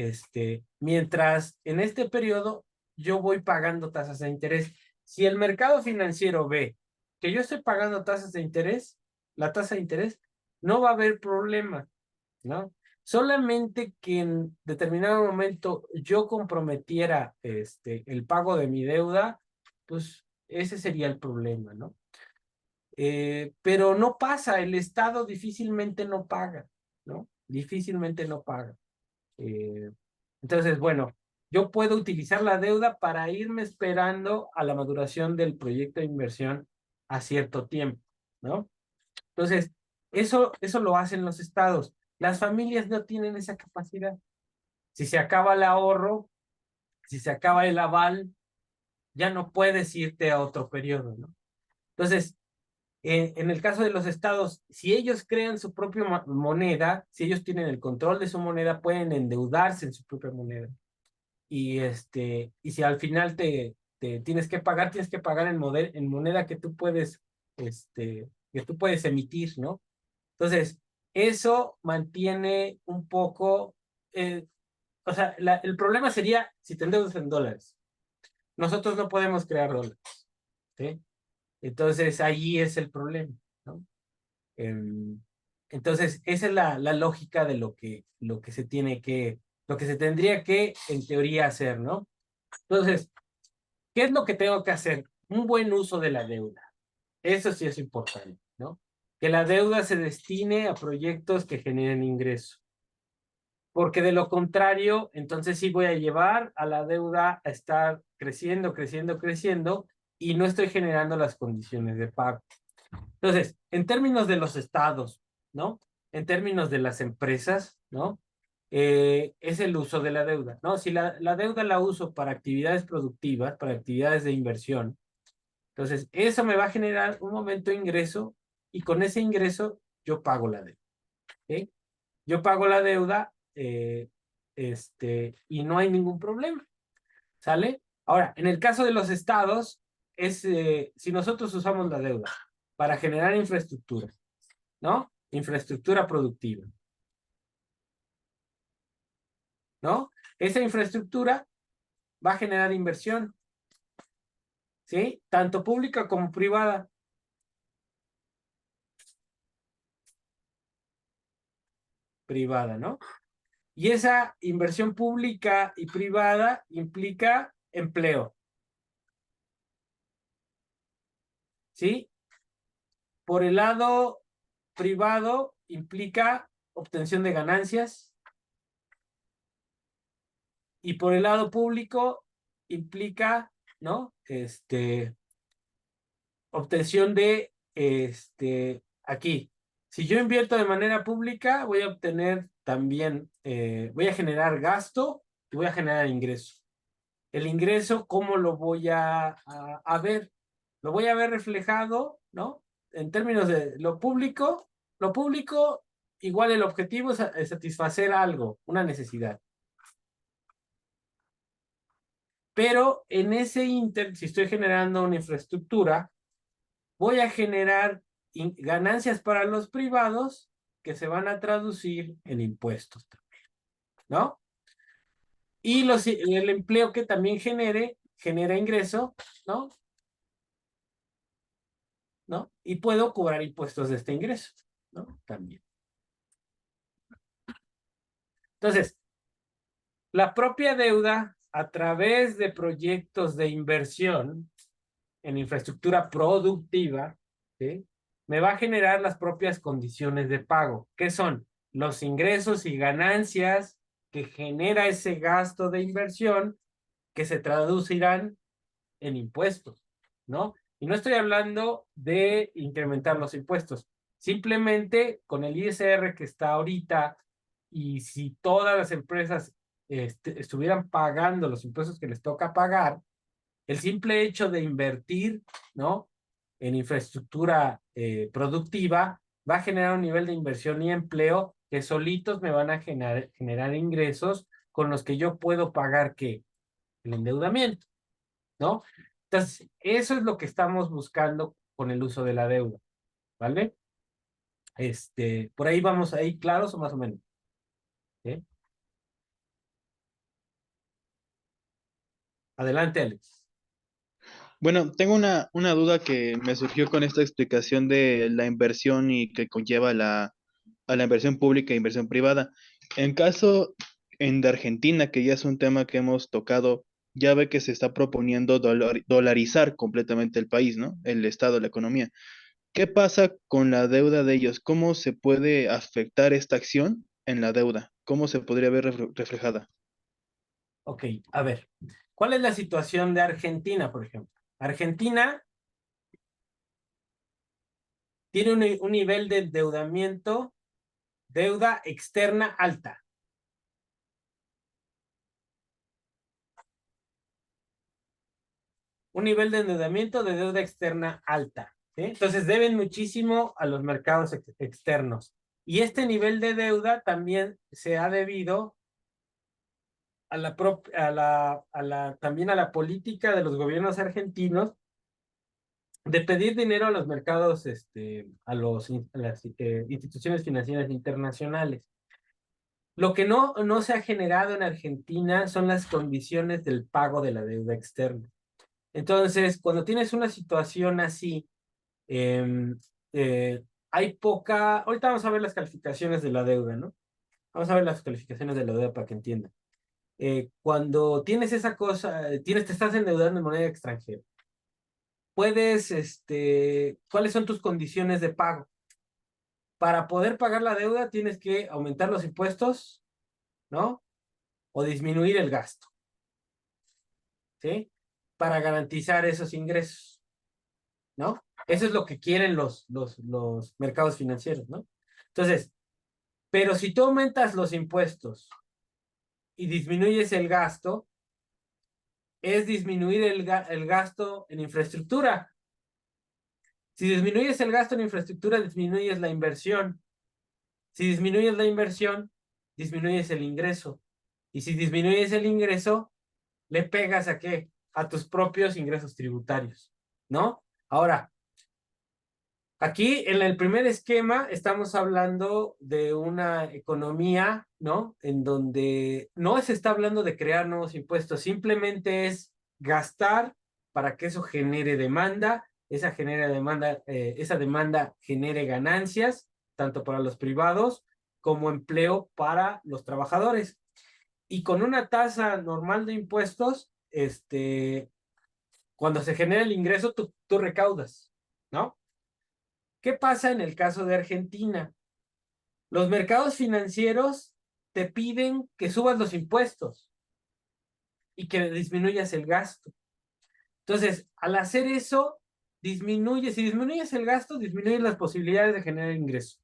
mientras en este periodo yo voy pagando tasas de interés, si el mercado financiero ve que yo estoy pagando tasas de interés, la tasa de interés, no va a haber problema, ¿no? Solamente que en determinado momento yo comprometiera el pago de mi deuda, pues ese sería el problema, ¿no? Pero no pasa, el Estado difícilmente no paga, ¿no? Difícilmente no paga. Eh, entonces, bueno, yo puedo utilizar la deuda para irme esperando a la maduración del proyecto de inversión a cierto tiempo, ¿no? Entonces, eso lo hacen los estados. Las familias no tienen esa capacidad. Si se acaba el ahorro, si se acaba el aval, ya no puedes irte a otro periodo, ¿no? Entonces, en el caso de los estados, si ellos crean su propia moneda, si ellos tienen el control de su moneda, pueden endeudarse en su propia moneda. Y si al final te tienes que pagar en moneda que tú puedes emitir, ¿no? Entonces, eso mantiene un poco, o sea, el problema sería si te endeudas en dólares. Nosotros no podemos crear dólares, ¿sí? Entonces, ahí es el problema, ¿no? Em, entonces, esa es la lógica de lo que se tendría que, en teoría, hacer, ¿no? Entonces, ¿qué es lo que tengo que hacer? Un buen uso de la deuda. Eso sí es importante, ¿no? Que la deuda se destine a proyectos que generen ingreso. porque de lo contrario, entonces sí voy a llevar a la deuda a estar creciendo, creciendo, creciendo, y no estoy generando las condiciones de pago. Entonces, en términos de los estados, ¿no? En términos de las empresas, ¿no? Es el uso de la deuda, ¿no? Si la deuda la uso para actividades productivas, para actividades de inversión, entonces eso me va a generar un momento de ingreso, y con ese ingreso yo pago la deuda, ¿ok? Yo pago la deuda, y no hay ningún problema, ¿sale? Ahora, en el caso de los estados, si nosotros usamos la deuda para generar infraestructura, ¿no? Infraestructura productiva, ¿no? Esa infraestructura va a generar inversión, ¿sí? Tanto pública como privada. Privada, ¿no? Y esa inversión pública y privada implica empleo, ¿sí? Por el lado privado implica obtención de ganancias, y por el lado público implica, ¿no? Obtención de, aquí. Si yo invierto de manera pública, voy a obtener también, voy a generar gasto y voy a generar ingreso. El ingreso, ¿cómo lo voy a ver? Lo voy a ver reflejado, ¿no? En términos de lo público, igual el objetivo es satisfacer algo, una necesidad. Pero en ese inter, si estoy generando una infraestructura, voy a generar ganancias para los privados que se van a traducir en impuestos también, ¿no? Y el empleo que también genera ingreso, ¿no? ¿No? Y puedo cobrar impuestos de este ingreso, ¿no? También. Entonces, la propia deuda, a través de proyectos de inversión en infraestructura productiva, ¿sí? Me va a generar las propias condiciones de pago, que son los ingresos y ganancias que genera ese gasto de inversión, que se traducirán en impuestos, ¿no? Y no estoy hablando de incrementar los impuestos, simplemente con el ISR que está ahorita, y si todas las empresas estuvieran pagando los impuestos que les toca pagar, el simple hecho de invertir, ¿no? En infraestructura productiva va a generar un nivel de inversión y empleo que solitos me van a generar ingresos con los que yo puedo pagar, ¿qué? El endeudamiento, ¿no? Entonces, eso es lo que estamos buscando con el uso de la deuda, ¿vale? Por ahí vamos, ahí claros o más o menos. ¿Sí? Adelante, Alex. Bueno, tengo una duda que me surgió con esta explicación de la inversión y que conlleva a la inversión pública e inversión privada. En caso de Argentina, que ya es un tema que hemos tocado, ya ve que se está proponiendo dolarizar completamente el país, ¿no? El Estado, la economía. ¿Qué pasa con la deuda de ellos? ¿Cómo se puede afectar esta acción en la deuda? ¿Cómo se podría ver reflejada? Ok, a ver, ¿cuál es la situación de Argentina, por ejemplo? Argentina tiene un nivel de endeudamiento, deuda externa alta. Un nivel de endeudamiento de deuda externa alta, ¿sí? Entonces deben muchísimo a los mercados externos. Y este nivel de deuda también se ha debido también a la política de los gobiernos argentinos de pedir dinero a los mercados, a las instituciones financieras internacionales. Lo que no se ha generado en Argentina son las condiciones del pago de la deuda externa. Entonces, cuando tienes una situación así, em, hay poca. Ahorita vamos a ver las calificaciones de la deuda, ¿no? Vamos a ver las calificaciones de la deuda para que entiendan. Cuando tienes esa cosa, te estás endeudando en moneda extranjera. ¿Cuáles son tus condiciones de pago? Para poder pagar la deuda tienes que aumentar los impuestos, ¿no? O disminuir el gasto, ¿sí? Para garantizar esos ingresos, ¿no? Eso es lo que quieren los mercados financieros, ¿no? Entonces, pero si tú aumentas los impuestos y disminuyes el gasto, es disminuir el gasto en infraestructura. Si disminuyes el gasto en infraestructura, disminuyes la inversión. Si disminuyes la inversión, disminuyes el ingreso. Y si disminuyes el ingreso, le pegas ¿a qué? A tus propios ingresos tributarios, ¿no? Ahora, aquí en el primer esquema estamos hablando de una economía, ¿no? En donde no se está hablando de crear nuevos impuestos, simplemente es gastar para que eso genere demanda, esa demanda genere ganancias, tanto para los privados como empleo para los trabajadores. Y con una tasa normal de impuestos, cuando se genera el ingreso, tú recaudas, ¿no? ¿Qué pasa en el caso de Argentina? Los mercados financieros te piden que subas los impuestos y que disminuyas el gasto. Entonces, al hacer eso, si disminuyes el gasto, disminuyes las posibilidades de generar ingreso.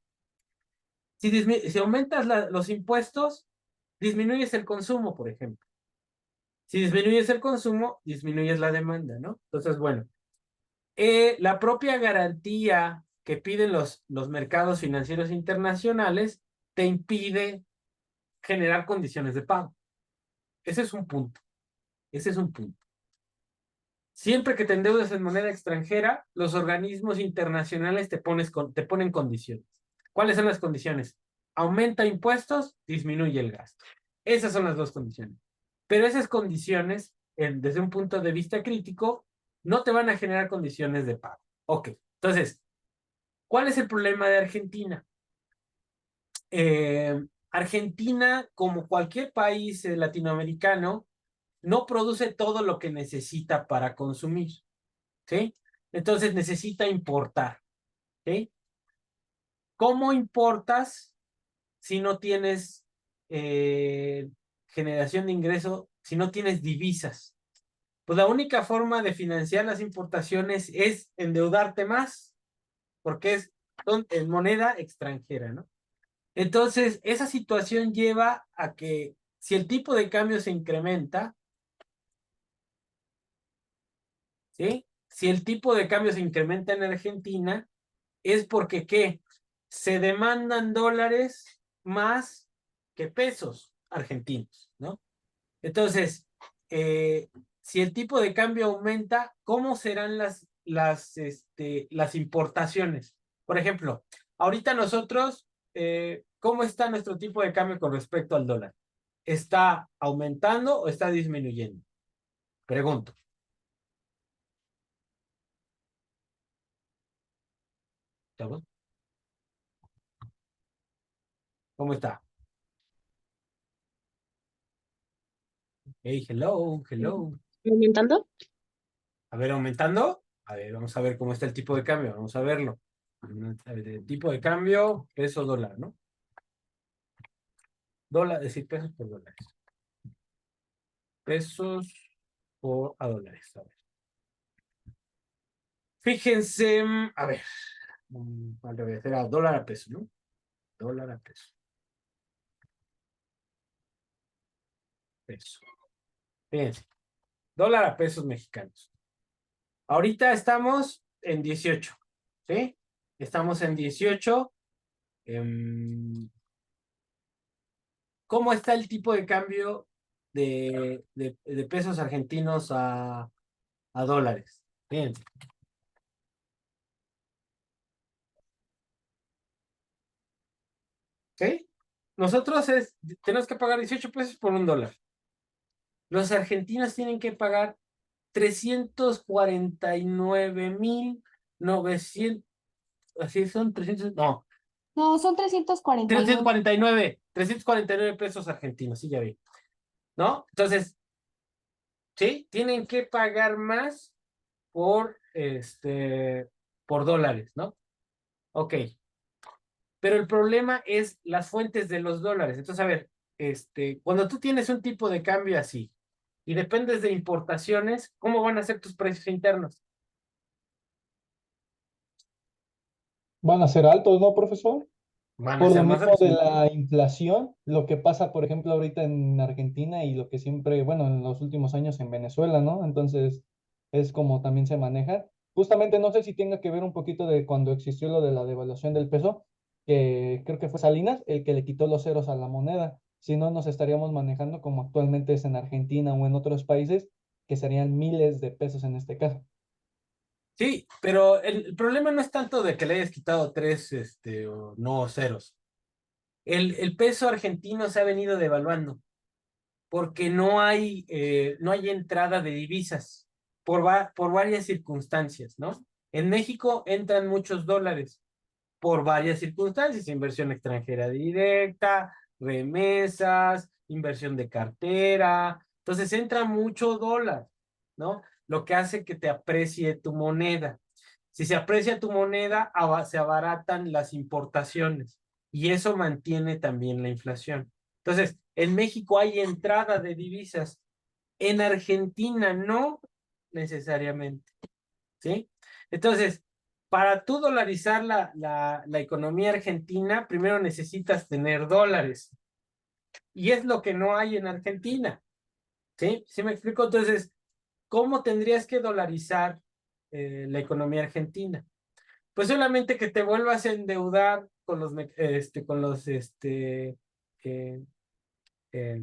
Si aumentas los impuestos, disminuyes el consumo, por ejemplo. Si disminuyes el consumo, disminuyes la demanda, ¿no? Entonces, bueno, la propia garantía que piden los mercados financieros internacionales te impide generar condiciones de pago. Ese es un punto. Ese es un punto. Siempre que te endeudas en moneda extranjera, los organismos internacionales te ponen condiciones. ¿Cuáles son las condiciones? Aumenta impuestos, disminuye el gasto. Esas son las dos condiciones. Pero esas condiciones, desde un punto de vista crítico, no te van a generar condiciones de pago. Ok, entonces, ¿cuál es el problema de Argentina? Argentina, como cualquier país latinoamericano, no produce todo lo que necesita para consumir, ¿sí? Entonces necesita importar, ¿sí? ¿Cómo importas si no tienes generación de ingreso, si no tienes divisas? Pues la única forma de financiar las importaciones es endeudarte más, porque son en moneda extranjera, ¿no? Entonces, esa situación lleva a que si el tipo de cambio se incrementa, ¿sí? Si el tipo de cambio se incrementa en Argentina, es porque, ¿qué? Se demandan dólares más que pesos argentinos, ¿no? Entonces, si el tipo de cambio aumenta, ¿cómo serán las importaciones? Por ejemplo, ahorita nosotros, ¿cómo está nuestro tipo de cambio con respecto al dólar? ¿Está aumentando o está disminuyendo? Pregunto. ¿Chavos? ¿Cómo está? Hey, hello, hello. ¿Aumentando? A ver, aumentando. A ver, vamos a ver cómo está el tipo de cambio. Vamos a verlo. A ver, el tipo de cambio, peso dólar, ¿no? Dólar, es decir, pesos por dólares. Pesos a dólares. A ver. Fíjense, a ver. Al revés, era dólar a peso, ¿no? Dólar a peso. Peso. Fíjense. Dólar a pesos mexicanos. Ahorita estamos en 18, ¿sí? Estamos en 18. ¿Cómo está el tipo de cambio de pesos argentinos a dólares? Fíjense. ¿Sí? Nosotros tenemos que pagar 18 pesos por un dólar. Los argentinos tienen que pagar 349,900, así son 300, no, No, son 349. 349 pesos argentinos, sí, ya vi, ¿no? Entonces, sí, tienen que pagar más por dólares, ¿no? Ok. Pero el problema es las fuentes de los dólares. Entonces, a ver, cuando tú tienes un tipo de cambio así y dependes de importaciones, ¿cómo van a ser tus precios internos? Van a ser altos, ¿no, profesor? Van a Por lo ser más mismo de altos. la inflación, lo que pasa, por ejemplo, ahorita en Argentina y lo que siempre, bueno, en los últimos años en Venezuela, ¿no? Entonces, es como también se maneja. Justamente no sé si tenga que ver un poquito de cuando existió lo de la devaluación del peso, que creo que fue Salinas el que le quitó los ceros a la moneda. Si no, nos estaríamos manejando como actualmente es en Argentina o en otros países, que serían miles de pesos en este caso. Sí, pero el problema no es tanto de que le hayas quitado tres, o no ceros. El peso argentino se ha venido devaluando porque no hay entrada de divisas por varias circunstancias, ¿no? En México entran muchos dólares por varias circunstancias, inversión extranjera directa, remesas, inversión de cartera, entonces entra mucho dólar, ¿no? Lo que hace que te aprecie tu moneda. Si se aprecia tu moneda, se abaratan las importaciones y eso mantiene también la inflación. Entonces, en México hay entrada de divisas, en Argentina no necesariamente, ¿sí? Entonces, para tú dolarizar la economía argentina, primero necesitas tener dólares y es lo que no hay en Argentina, ¿sí? ¿Sí me explico? Entonces, ¿cómo tendrías que dolarizar la economía argentina? Pues solamente que te vuelvas a endeudar eh, eh,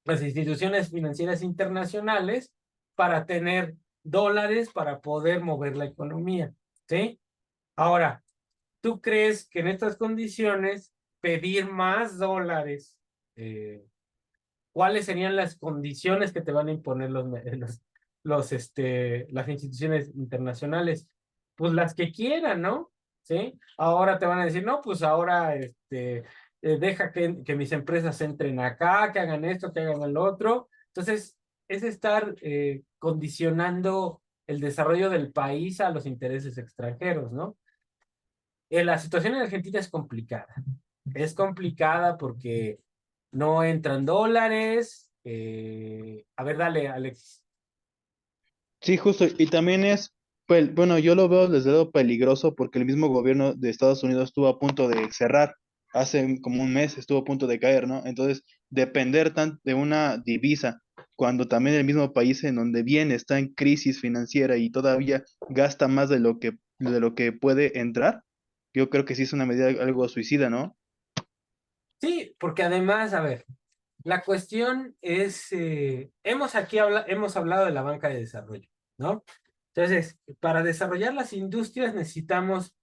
las instituciones financieras internacionales para tener dólares para poder mover la economía, ¿sí? Ahora, ¿tú crees que en estas condiciones pedir más dólares, cuáles serían las condiciones que te van a imponer las instituciones internacionales? Pues las que quieran, ¿no? ¿Sí? Ahora te van a decir, no, pues ahora deja que mis empresas entren acá, que hagan esto, que hagan el otro. Entonces, es estar condicionando el desarrollo del país a los intereses extranjeros, ¿no? La situación en Argentina es complicada. Es complicada porque no entran dólares. A ver, dale, Alexis. Sí, justo, y también es, pues, bueno, yo lo veo desde luego peligroso porque el mismo gobierno de Estados Unidos estuvo a punto de cerrar, hace como un mes estuvo a punto de caer, ¿no? Entonces, depender tan de una divisa, cuando también el mismo país en donde viene está en crisis financiera y todavía gasta más de lo que puede entrar, yo creo que sí es una medida algo suicida, ¿no? Sí, porque además, a ver, la cuestión es, hemos hablado de la banca de desarrollo, ¿no? Entonces, para desarrollar las industrias necesitamos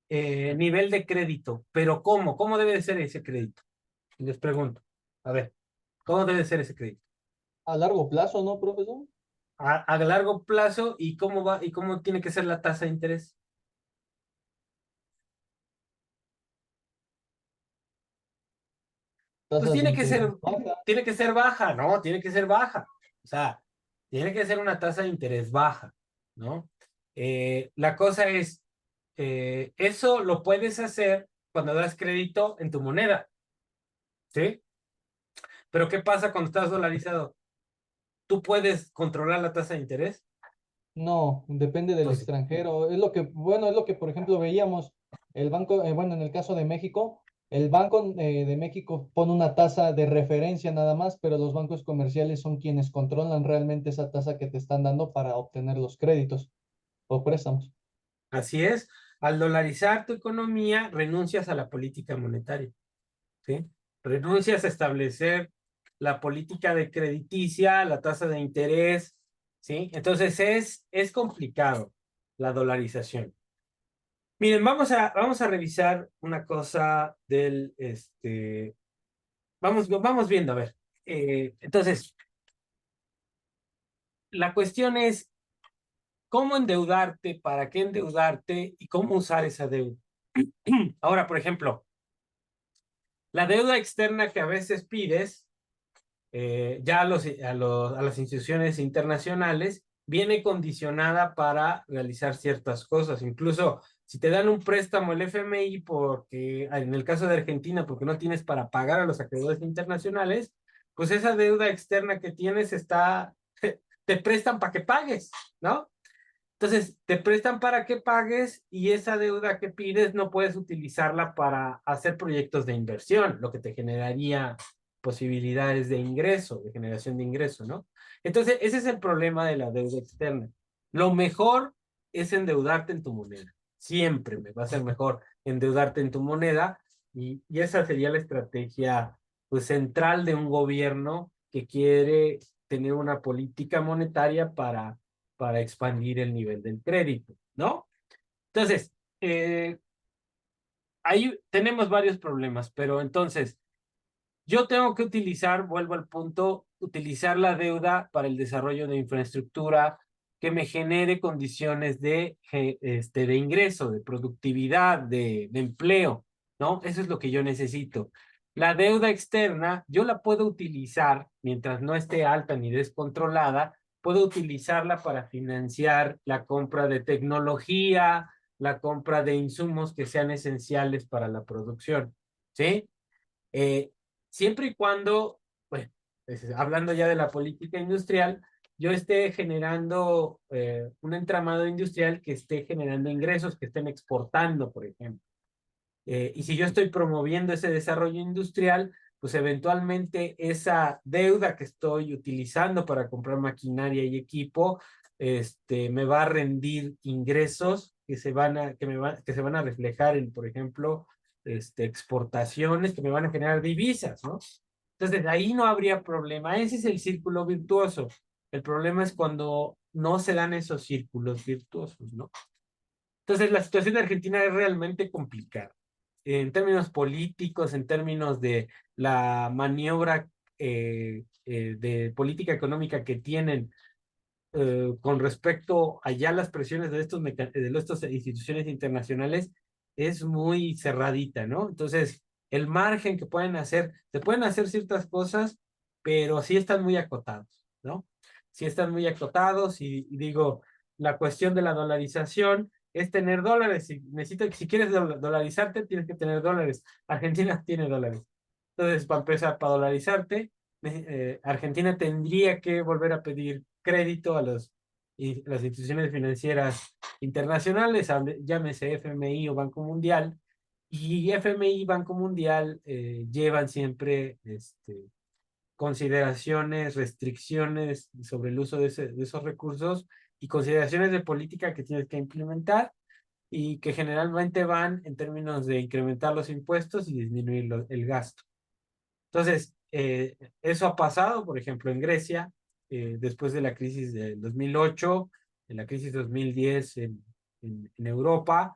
nivel de crédito, pero ¿cómo? ¿Cómo debe de ser ese crédito? Les pregunto, a ver, ¿cómo debe de ser ese crédito? A largo plazo, ¿no, profesor? A largo plazo y cómo va y cómo tiene que ser la tasa de interés. Pues Tasas de interés bajas. tiene que ser baja, ¿no? Tiene que ser baja. O sea, tiene que ser una tasa de interés baja, ¿no? La cosa es, eso lo puedes hacer cuando das crédito en tu moneda, ¿sí? Pero ¿qué pasa cuando estás dolarizado? ¿Tú puedes controlar la tasa de interés? No, depende del Pues sí. extranjero. Es lo que, bueno, es lo que, por ejemplo, veíamos el banco, bueno, en el caso de México, el Banco de México pone una tasa de referencia nada más, pero los bancos comerciales son quienes controlan realmente esa tasa que te están dando para obtener los créditos o préstamos. Así es. Al dolarizar tu economía, renuncias a la política monetaria, ¿sí? Renuncias a establecer la política de crediticia, la tasa de interés, ¿sí? Entonces es complicado la dolarización. Miren, vamos a revisar una cosa vamos viendo, a ver. Entonces, la cuestión es cómo endeudarte, para qué endeudarte y cómo usar esa deuda. Ahora, por ejemplo, la deuda externa que a veces pides ya a las instituciones internacionales viene condicionada para realizar ciertas cosas. Incluso Si te dan un préstamo el FMI porque, en el caso de Argentina, porque no tienes para pagar a los acreedores internacionales, pues esa deuda externa que tienes te prestan para que pagues, ¿no? Entonces, te prestan para que pagues y esa deuda que pides no puedes utilizarla para hacer proyectos de inversión, lo que te generaría posibilidades de ingreso, de generación de ingreso, ¿no? Entonces, ese es el problema de la deuda externa. Lo mejor es endeudarte en tu moneda. Siempre me va a ser mejor endeudarte en tu moneda y esa sería la estrategia pues, central de un gobierno que quiere tener una política monetaria para expandir el nivel del crédito, ¿no? Entonces, ahí tenemos varios problemas, pero entonces, yo tengo que utilizar, vuelvo al punto, utilizar la deuda para el desarrollo de infraestructura que me genere condiciones de ingreso, de productividad, de empleo, ¿no? Eso es lo que yo necesito. La deuda externa, yo la puedo utilizar mientras no esté alta ni descontrolada, puedo utilizarla para financiar la compra de tecnología, la compra de insumos que sean esenciales para la producción, ¿sí? Eh, Siempre y cuando, bueno, hablando ya de la política industrial, yo esté generando un entramado industrial que esté generando ingresos, que estén exportando, por ejemplo. Y si yo estoy promoviendo ese desarrollo industrial, pues eventualmente esa deuda que estoy utilizando para comprar maquinaria y equipo, me va a rendir ingresos que se van a reflejar en, por ejemplo, exportaciones que me van a generar divisas, ¿no? Entonces, ahí no habría problema. Ese es el círculo virtuoso. El problema es cuando no se dan esos círculos virtuosos, ¿no? Entonces, la situación de Argentina es realmente complicada. En términos políticos, en términos de la maniobra de política económica que tienen con respecto a ya las presiones de estas instituciones internacionales, es muy cerradita, ¿no? Entonces, el margen que pueden hacer, se pueden hacer ciertas cosas, pero sí están muy acotados, ¿no? Sí están muy acotados y digo, la cuestión de la dolarización es tener dólares. Si quieres dolarizarte, tienes que tener dólares. Argentina tiene dólares. Entonces, para empezar, para dolarizarte, Argentina tendría que volver a pedir crédito a las instituciones financieras internacionales, llámese FMI o Banco Mundial, y FMI y Banco Mundial llevan siempre consideraciones, restricciones sobre el uso de esos recursos y consideraciones de política que tienes que implementar y que generalmente van en términos de incrementar los impuestos y disminuir el gasto. Entonces, eso ha pasado, por ejemplo, en Grecia, después de la crisis del 2008, en la crisis 2010 en Europa,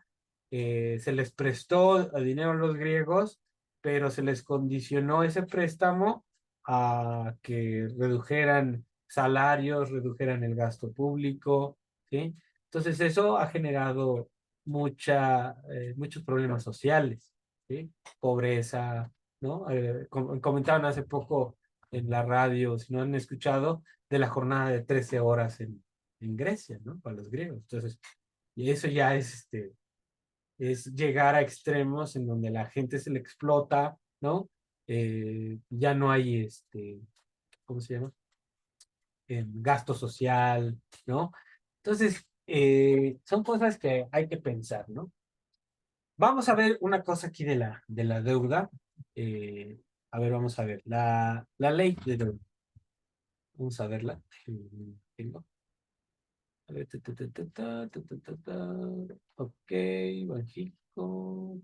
se les prestó dinero a los griegos, pero se les condicionó ese préstamo a que redujeran salarios, redujeran el gasto público, ¿sí? Entonces, eso ha generado muchos problemas sociales, ¿sí? Pobreza, ¿no? Comentaban hace poco en la radio, si no han escuchado, de la jornada de 13 horas en Grecia, ¿no? Para los griegos. Entonces, y eso ya es llegar a extremos en donde la gente se le explota, ¿no? Ya no hay, ¿cómo se llama? Gasto social, ¿no? Entonces, son cosas que hay que pensar, ¿no? Vamos a ver una cosa aquí de la deuda. A ver, vamos a ver. La ley de deuda. Vamos a verla. Tengo. A ver, Ok, Banxico.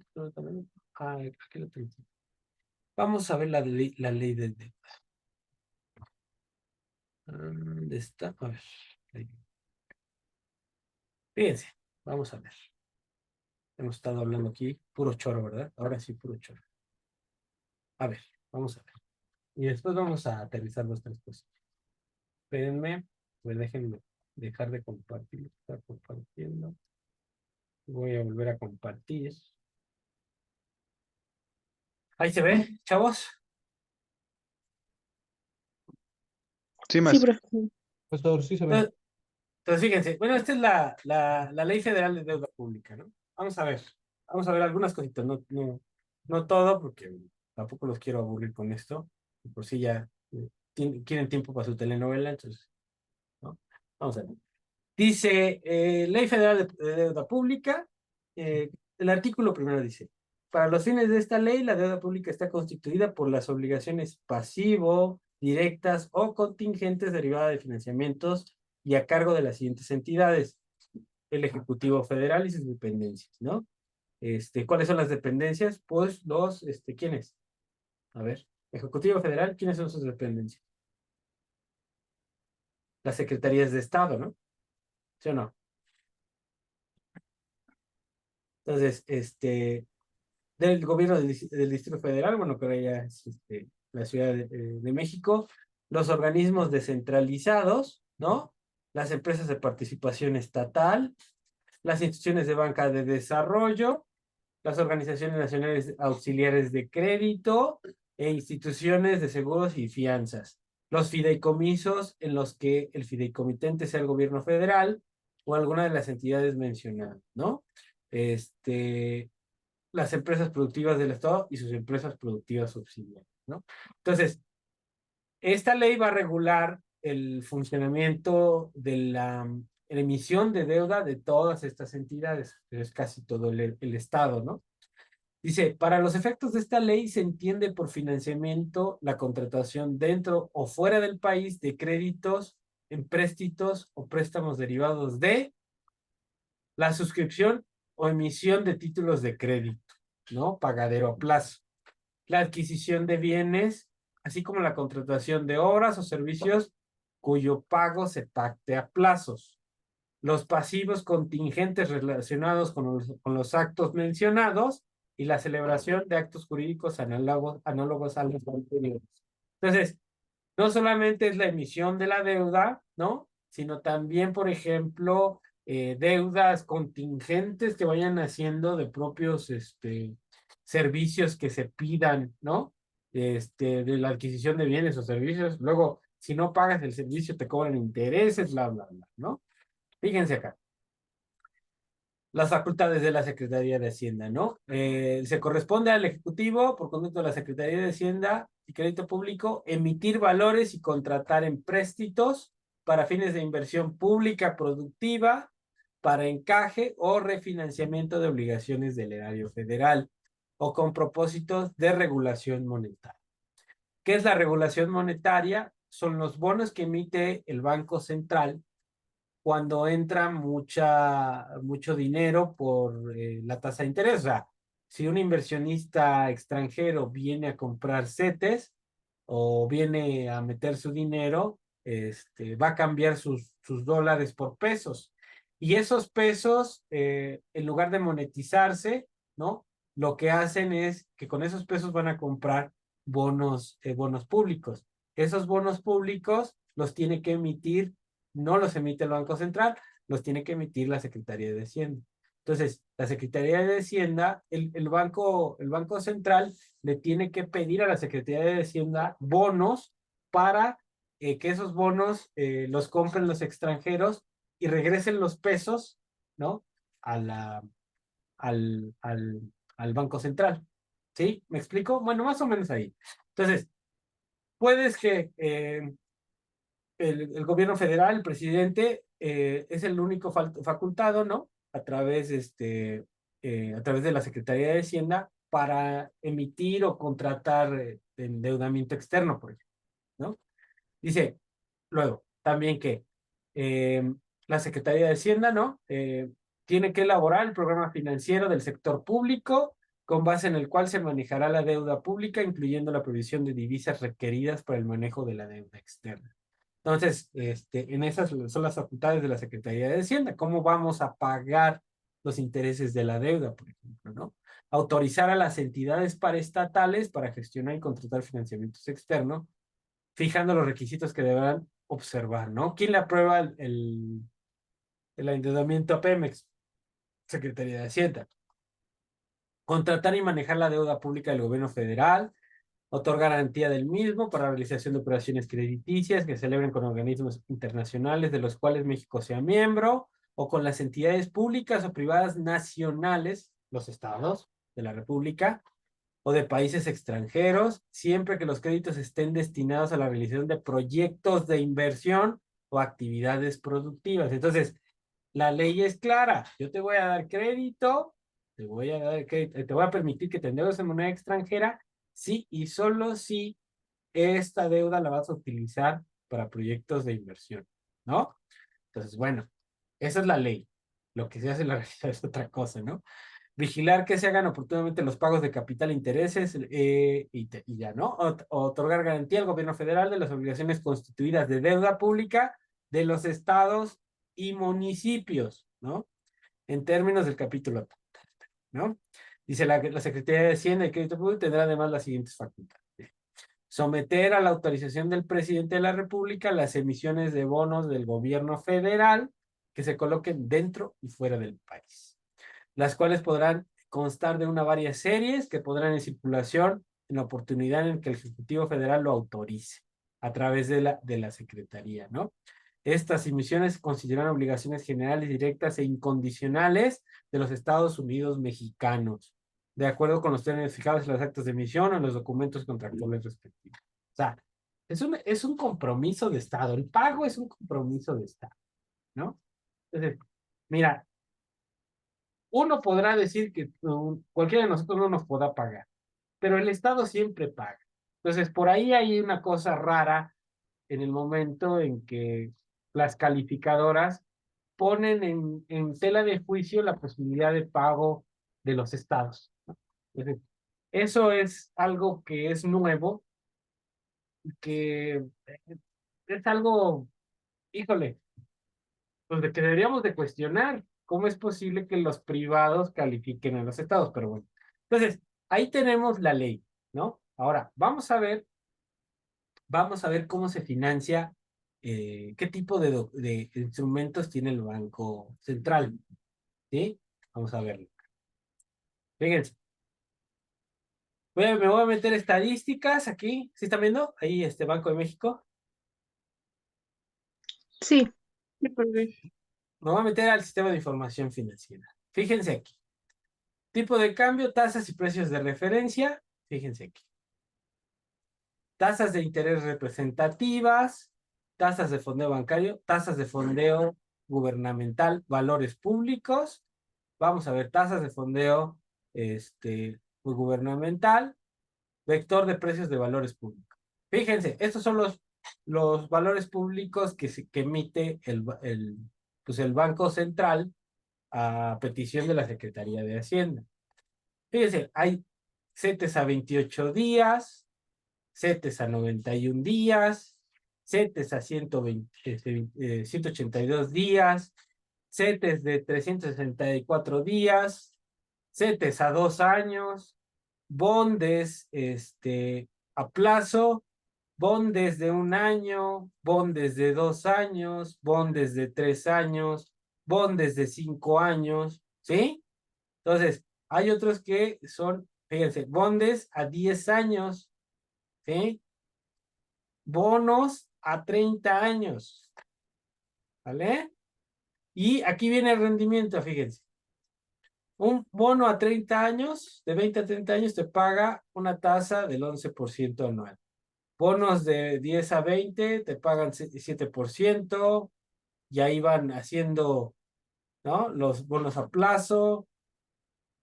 Ah, aquí lo tengo. Vamos a ver la ley de deuda. ¿Dónde está? A ver. Ahí. Fíjense, vamos a ver. Hemos estado hablando aquí puro choro, ¿verdad? Ahora sí, puro choro. A ver, vamos a ver. Y después vamos a aterrizar las tres cosas. Espérenme, pues déjenme dejar de compartir. Está compartiendo. Voy a volver a compartir. Ahí se ve, chavos. Sí, Sí, más. profe. Profesor, sí se ve. Entonces, fíjense, bueno, esta es la Ley Federal de Deuda Pública, ¿no? vamos a ver. Vamos a ver algunas cositas, no todo, porque tampoco los quiero aburrir con esto. Por si ya quieren tiempo para su telenovela, entonces, ¿no? Vamos a ver. Dice, Ley Federal de Deuda Pública, el artículo primero dice, para los fines de esta ley, la deuda pública está constituida por las obligaciones pasivo, directas o contingentes derivadas de financiamientos y a cargo de las siguientes entidades: el Ejecutivo Federal y sus dependencias, ¿no? ¿Cuáles son las dependencias? Pues ¿quiénes? A ver, Ejecutivo Federal, ¿quiénes son sus dependencias? Las secretarías de Estado, ¿no? ¿Sí o no? Entonces, del gobierno del Distrito Federal, bueno, que ahora ya es la Ciudad de México, los organismos descentralizados, ¿no? Las empresas de participación estatal, las instituciones de banca de desarrollo, las organizaciones nacionales auxiliares de crédito e instituciones de seguros y fianzas. Los fideicomisos en los que el fideicomitente sea el gobierno federal o alguna de las entidades mencionadas, ¿no? Las empresas productivas del Estado y sus empresas productivas subsidiarias, ¿no? Entonces, esta ley va a regular el funcionamiento de la emisión de deuda de todas estas entidades, pero es casi todo el Estado, ¿no? Dice, para los efectos de esta ley se entiende por financiamiento la contratación dentro o fuera del país de créditos, empréstitos o préstamos derivados de la suscripción o emisión de títulos de crédito, ¿no? Pagadero a plazo. La adquisición de bienes, así como la contratación de obras o servicios cuyo pago se pacte a plazos. Los pasivos contingentes relacionados con los actos mencionados y la celebración de actos jurídicos análogos a los anteriores. Entonces, no solamente es la emisión de la deuda, ¿no? Sino también, por ejemplo, deudas contingentes que vayan haciendo de propios servicios que se pidan, ¿no? De la adquisición de bienes o servicios. Luego, si no pagas el servicio, te cobran intereses, bla, bla, bla, ¿no? Fíjense acá. Las facultades de la Secretaría de Hacienda, ¿no? Se corresponde al Ejecutivo, por conducto de la Secretaría de Hacienda y Crédito Público, emitir valores y contratar empréstitos para fines de inversión pública productiva, para encaje o refinanciamiento de obligaciones del erario federal o con propósitos de regulación monetaria. ¿Qué es la regulación monetaria? Son los bonos que emite el Banco Central cuando entra mucho dinero por la tasa de interés. O sea, si un inversionista extranjero viene a comprar CETES o viene a meter su dinero, va a cambiar sus dólares por pesos. Y esos pesos, en lugar de monetizarse, ¿no? Lo que hacen es que con esos pesos van a comprar bonos públicos. Esos bonos públicos los tiene que emitir, no los emite el Banco Central, los tiene que emitir la Secretaría de Hacienda. Entonces, la Secretaría de Hacienda, el Banco Central le tiene que pedir a la Secretaría de Hacienda bonos para que esos bonos los compren los extranjeros y regresen los pesos, ¿no? A al Banco Central. ¿Sí? ¿Me explico? Bueno, más o menos ahí. Entonces, puedes que el gobierno federal, el presidente, es el único facultado, ¿no? A través de la Secretaría de Hacienda para emitir o contratar endeudamiento externo, por ejemplo, ¿no? Dice, luego, también que la Secretaría de Hacienda, ¿no? Tiene que elaborar el programa financiero del sector público con base en el cual se manejará la deuda pública, incluyendo la provisión de divisas requeridas para el manejo de la deuda externa. Entonces, en esas son las facultades de la Secretaría de Hacienda. ¿Cómo vamos a pagar los intereses de la deuda, por ejemplo, ¿no? Autorizar a las entidades paraestatales para gestionar y contratar financiamientos externos, fijando los requisitos que deberán observar, ¿no? ¿Quién le aprueba el endeudamiento a Pemex? Secretaría de Hacienda. Contratar y manejar la deuda pública del gobierno federal, otorgar garantía del mismo para la realización de operaciones crediticias que celebren con organismos internacionales de los cuales México sea miembro, o con las entidades públicas o privadas nacionales, los estados de la República, o de países extranjeros, siempre que los créditos estén destinados a la realización de proyectos de inversión o actividades productivas. Entonces, la ley es clara. Yo te voy a dar crédito, te voy a permitir que te endeudes en moneda extranjera, sí y solo si esta deuda la vas a utilizar para proyectos de inversión, ¿no? Entonces, bueno, esa es la ley. Lo que se hace en la realidad es otra cosa, ¿no? Vigilar que se hagan oportunamente los pagos de capital e intereses y ya, ¿no? Otorgar garantía al gobierno federal de las obligaciones constituidas de deuda pública de los estados y municipios, ¿no? En términos del capítulo, ¿no? Dice la Secretaría de Hacienda y Crédito Público tendrá además las siguientes facultades. Someter a la autorización del presidente de la República las emisiones de bonos del gobierno federal que se coloquen dentro y fuera del país, las cuales podrán constar de una varias series que podrán en circulación en la oportunidad en que el Ejecutivo Federal lo autorice a través de la Secretaría, ¿no? Estas emisiones consideran obligaciones generales, directas e incondicionales de los Estados Unidos mexicanos, de acuerdo con los términos fijados en las actas de emisión o en los documentos contractuales respectivos. O sea, es un compromiso de Estado. El pago es un compromiso de Estado, ¿no? Entonces, mira, uno podrá decir que cualquiera de nosotros no nos podrá pagar, pero el Estado siempre paga. Entonces, por ahí hay una cosa rara en el momento en que las calificadoras ponen en tela de juicio la posibilidad de pago de los estados, ¿no? Entonces, eso es algo que es nuevo, que es algo, híjole, pues de que deberíamos de cuestionar cómo es posible que los privados califiquen a los estados, pero bueno. Entonces, ahí tenemos la ley, ¿no? Ahora, vamos a ver cómo se financia, qué tipo de instrumentos tiene el Banco Central, ¿sí? Vamos a verlo. Fíjense, me voy a meter estadísticas aquí, ¿sí están viendo? Ahí, Banco de México. Sí. Sí, profe. Me voy a meter al sistema de información financiera. Fíjense aquí. Tipo de cambio, tasas y precios de referencia. Fíjense aquí. Tasas de interés representativas, tasas de fondeo bancario, tasas de fondeo gubernamental, valores públicos. Vamos a ver tasas de fondeo gubernamental, vector de precios de valores públicos. Fíjense, estos son los valores públicos que emite pues el Banco Central a petición de la Secretaría de Hacienda. Fíjense, hay CETES a 28 días, CETES a 91 días, CETES a 182 días, CETES de 364 días, CETES a 2 años, bondes a plazo, bondes de 1 año, bondes de 2 años, bondes de 3 años, bondes de 5 años, ¿sí? Entonces, hay otros que son, fíjense, bondes a 10 años, ¿sí? Bonos a 30 años, ¿vale? Y aquí viene el rendimiento, fíjense. Un bono a 30 años, de 20 a 30 años, te paga una tasa del 11% anual. Bonos de 10 a 20 te pagan 7%, y ahí van haciendo, ¿no? Los bonos a plazo,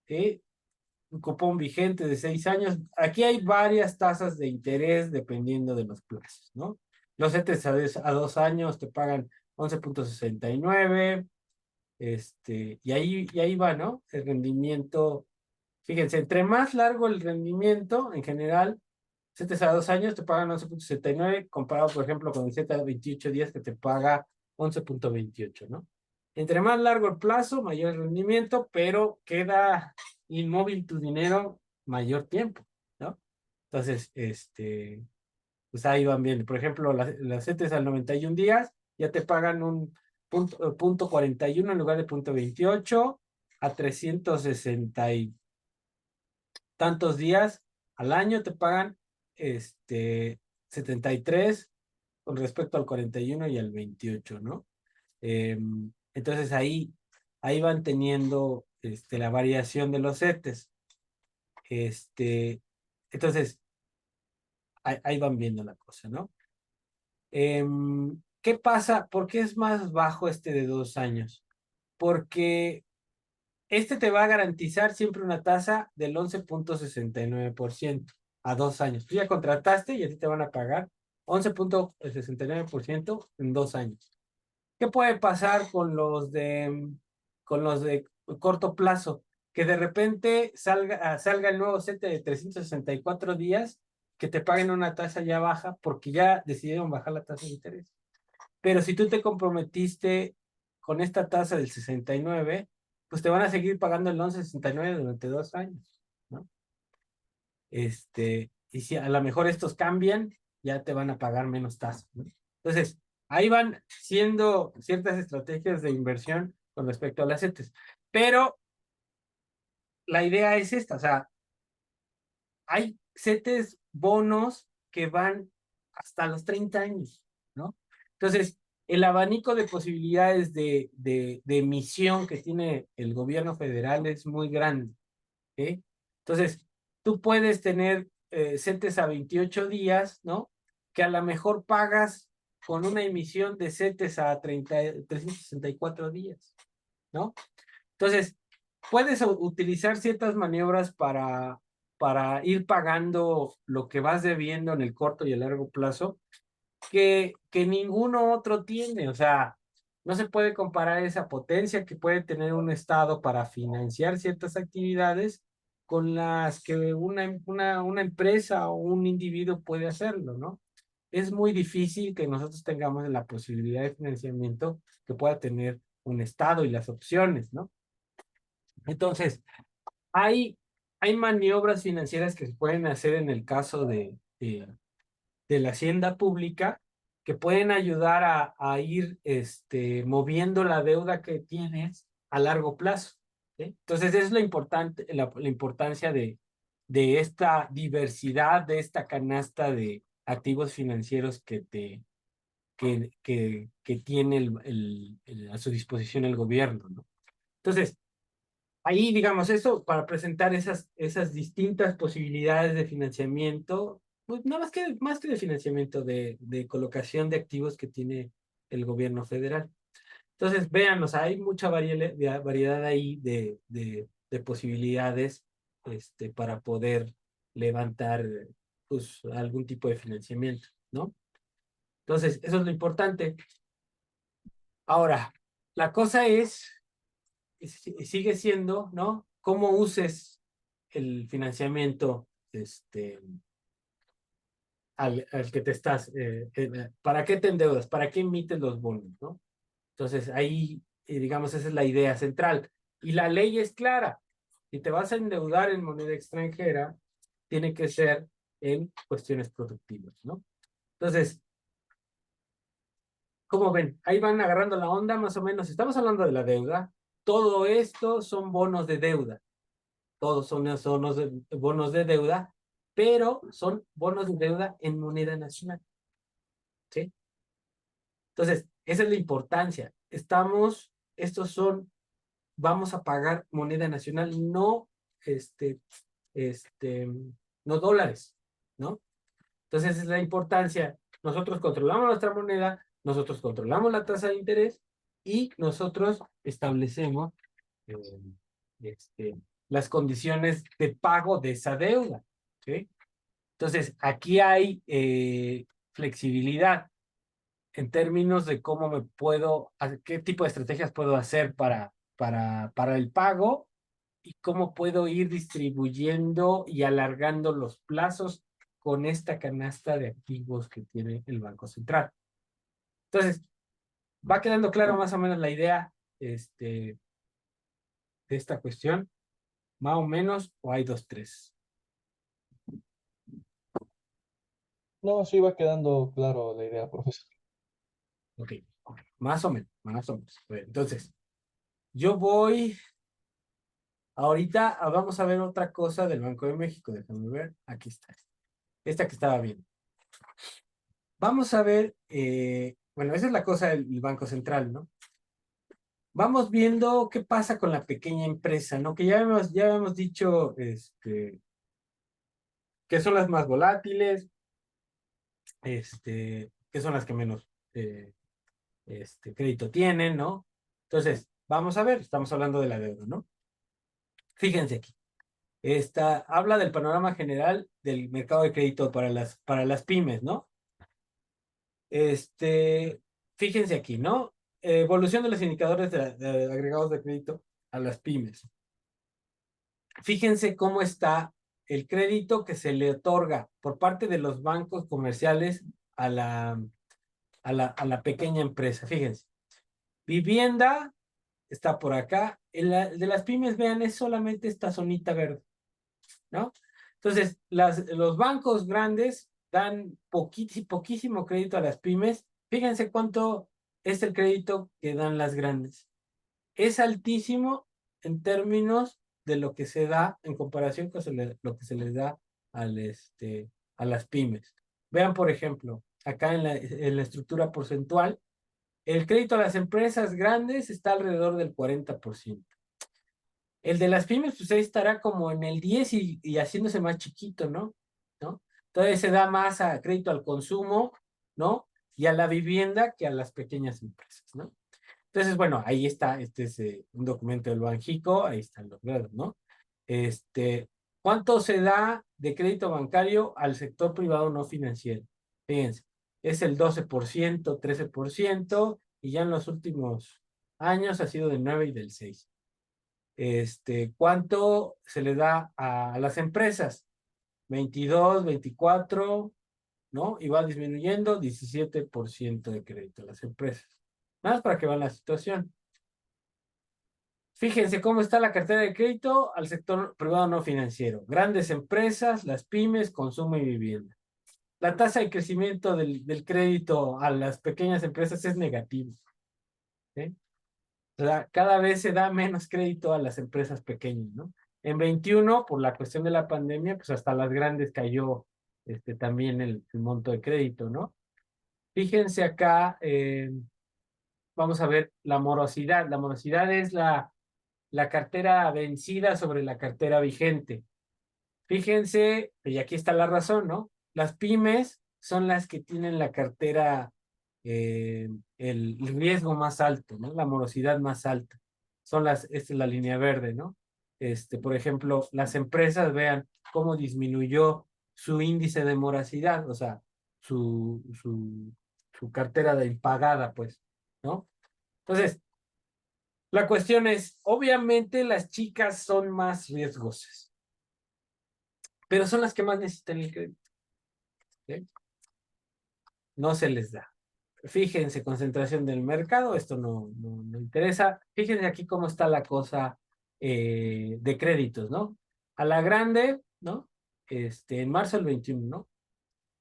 ¿sí? Un cupón vigente de 6 años. Aquí hay varias tasas de interés dependiendo de los plazos, ¿no? Los CETES a 2 años te pagan 11.69, y ahí va, ¿no? El rendimiento, fíjense, entre más largo el rendimiento, en general, CETES a 2 años te pagan 11.69, comparado, por ejemplo, con el Z a 28 días que te paga 11.28, ¿no? Entre más largo el plazo, mayor el rendimiento, pero queda inmóvil tu dinero mayor tiempo, ¿no? Entonces, pues ahí van bien. Por ejemplo, las CETES al 91 días ya te pagan un punto 41 en lugar de punto 28 a 360 y tantos días al año te pagan 73 con respecto al 41 y al 28, ¿no? Entonces ahí van teniendo la variación de los CETES. Entonces, ahí van viendo la cosa, ¿no? ¿Qué pasa? ¿Por qué es más bajo este de 2 años? Porque este te va a garantizar siempre una tasa del 11.69% a 2 años. Tú ya contrataste y a ti te van a pagar 11.69% en 2 años. ¿Qué puede pasar con los de corto plazo? Que de repente salga el nuevo set de 364 días, que te paguen una tasa ya baja porque ya decidieron bajar la tasa de interés. Pero si tú te comprometiste con esta tasa del 69, pues te van a seguir pagando el 11.69 durante 2 años, ¿no? Y si a lo mejor estos cambian, ya te van a pagar menos tasa, ¿no? Entonces, ahí van siendo ciertas estrategias de inversión con respecto a las CETES. Pero la idea es esta, o sea, hay CETES bonos que van hasta los 30 años, ¿no? Entonces, el abanico de posibilidades de emisión que tiene el gobierno federal es muy grande, ¿sí? Entonces, tú puedes tener CETES a 28 días, ¿no? Que a lo mejor pagas con una emisión de CETES a 364 días, ¿no? Entonces, puedes utilizar ciertas maniobras para ir pagando lo que vas debiendo en el corto y el largo plazo que ninguno otro tiene. O sea, no se puede comparar esa potencia que puede tener un Estado para financiar ciertas actividades con las que una empresa o un individuo puede hacerlo, ¿no? Es muy difícil que nosotros tengamos la posibilidad de financiamiento que pueda tener un Estado y las opciones, ¿no? Entonces, hay maniobras financieras que se pueden hacer en el caso de la hacienda pública que pueden ayudar a ir moviendo la deuda que tienes a largo plazo, ¿sí? Entonces, es lo importante, la importancia de esta diversidad, de esta canasta de activos financieros que tiene a su disposición el gobierno, ¿no? Entonces, ahí, digamos, eso para presentar esas distintas posibilidades de financiamiento, pues nada más que de financiamiento, de colocación de activos que tiene el gobierno federal. Entonces, vean, o sea, hay mucha variedad ahí de posibilidades para poder levantar pues, algún tipo de financiamiento, ¿no? Entonces, eso es lo importante. Ahora, la cosa sigue siendo, ¿no? Cómo uses el financiamiento al que te estás, ¿para qué te endeudas? ¿Para qué emites los bonos, ¿no? Entonces ahí, digamos, esa es la idea central. Y la ley es clara. Si te vas a endeudar en moneda extranjera, tiene que ser en cuestiones productivas, ¿no? Entonces, ¿cómo ven? Ahí van agarrando la onda más o menos. Estamos hablando de la deuda. Todo esto son bonos de deuda. Todos son bonos de deuda, pero son bonos de deuda en moneda nacional, ¿sí? Entonces, esa es la importancia. Vamos a pagar moneda nacional, no, este, este, no dólares, ¿no? Entonces, esa es la importancia. Nosotros controlamos nuestra moneda, nosotros controlamos la tasa de interés y nosotros establecemos eh, este, las condiciones de pago de esa deuda, ¿sí? Entonces, aquí hay flexibilidad en términos de qué tipo de estrategias puedo hacer para el pago y cómo puedo ir distribuyendo y alargando los plazos con esta canasta de activos que tiene el Banco Central. Entonces, va quedando claro más o menos la idea de esta cuestión, más o menos, o hay dos, tres. No, sí va quedando claro la idea, profesor. Ok, más o menos, más o menos. Bueno, entonces, yo voy, ahorita vamos a ver otra cosa del Banco de México, déjame ver, aquí está, esta que estaba viendo. Vamos a ver, bueno, esa es la cosa del Banco Central, ¿no? vamos viendo qué pasa con la pequeña empresa, ¿no? Que ya hemos dicho, que son las más volátiles, que son las que menos crédito tienen, ¿no? Entonces, vamos a ver, estamos hablando de la deuda, ¿no? Fíjense aquí. Esta habla del panorama general del mercado de crédito para las pymes, ¿no? Fíjense aquí, ¿no? Evolución de los indicadores de agregados de crédito a las pymes. Fíjense cómo está el crédito que se le otorga por parte de los bancos comerciales a la pequeña empresa. Fíjense. Vivienda está por acá. El de las pymes, vean, es solamente esta zonita verde, ¿no? Entonces, los bancos grandes dan poquísimo crédito a las pymes. Fíjense cuánto es el crédito que dan las grandes. Es altísimo en términos de lo que se da en comparación con lo que se les da a las pymes. Vean, por ejemplo, acá en la estructura porcentual, el crédito a las empresas grandes está alrededor del 40%. El de las pymes, pues ahí estará como en el 10 y haciéndose más chiquito, ¿no? Entonces se da más a crédito al consumo, ¿no? Y a la vivienda que a las pequeñas empresas, ¿no? Entonces, bueno, ahí está, este es un documento del Banjico, ahí están los grados, ¿no? ¿Cuánto se da de crédito bancario al sector privado no financiero? Fíjense, es el 12%, 13%, y ya en los últimos años ha sido del 9 y del 6. ¿Cuánto se le da a las empresas? 22, 24, ¿no? Y va disminuyendo 17% de crédito a las empresas. Nada más para que vean la situación. Fíjense cómo está la cartera de crédito al sector privado no financiero. Grandes empresas, las pymes, consumo y vivienda. La tasa de crecimiento del crédito a las pequeñas empresas es negativo, ¿sí? O sea, cada vez se da menos crédito a las empresas pequeñas, ¿no? En 21, por la cuestión de la pandemia, pues hasta las grandes cayó también el monto de crédito, ¿no? Fíjense acá, vamos a ver la morosidad. La morosidad es la cartera vencida sobre la cartera vigente. Fíjense, y aquí está la razón, ¿no? Las pymes son las que tienen la cartera, el riesgo más alto, ¿no? La morosidad más alta. Esta es la línea verde, ¿no? Por ejemplo, las empresas, vean cómo disminuyó su índice de morosidad, o sea, su cartera de impagada, pues, ¿no? Entonces, la cuestión es, obviamente las chicas son más riesgosas, pero son las que más necesitan el crédito, ¿sí? No se les da. Fíjense, concentración del mercado, esto no interesa. Fíjense aquí cómo está la cosa de créditos, ¿no? A la grande, ¿no? En marzo del 21, ¿no?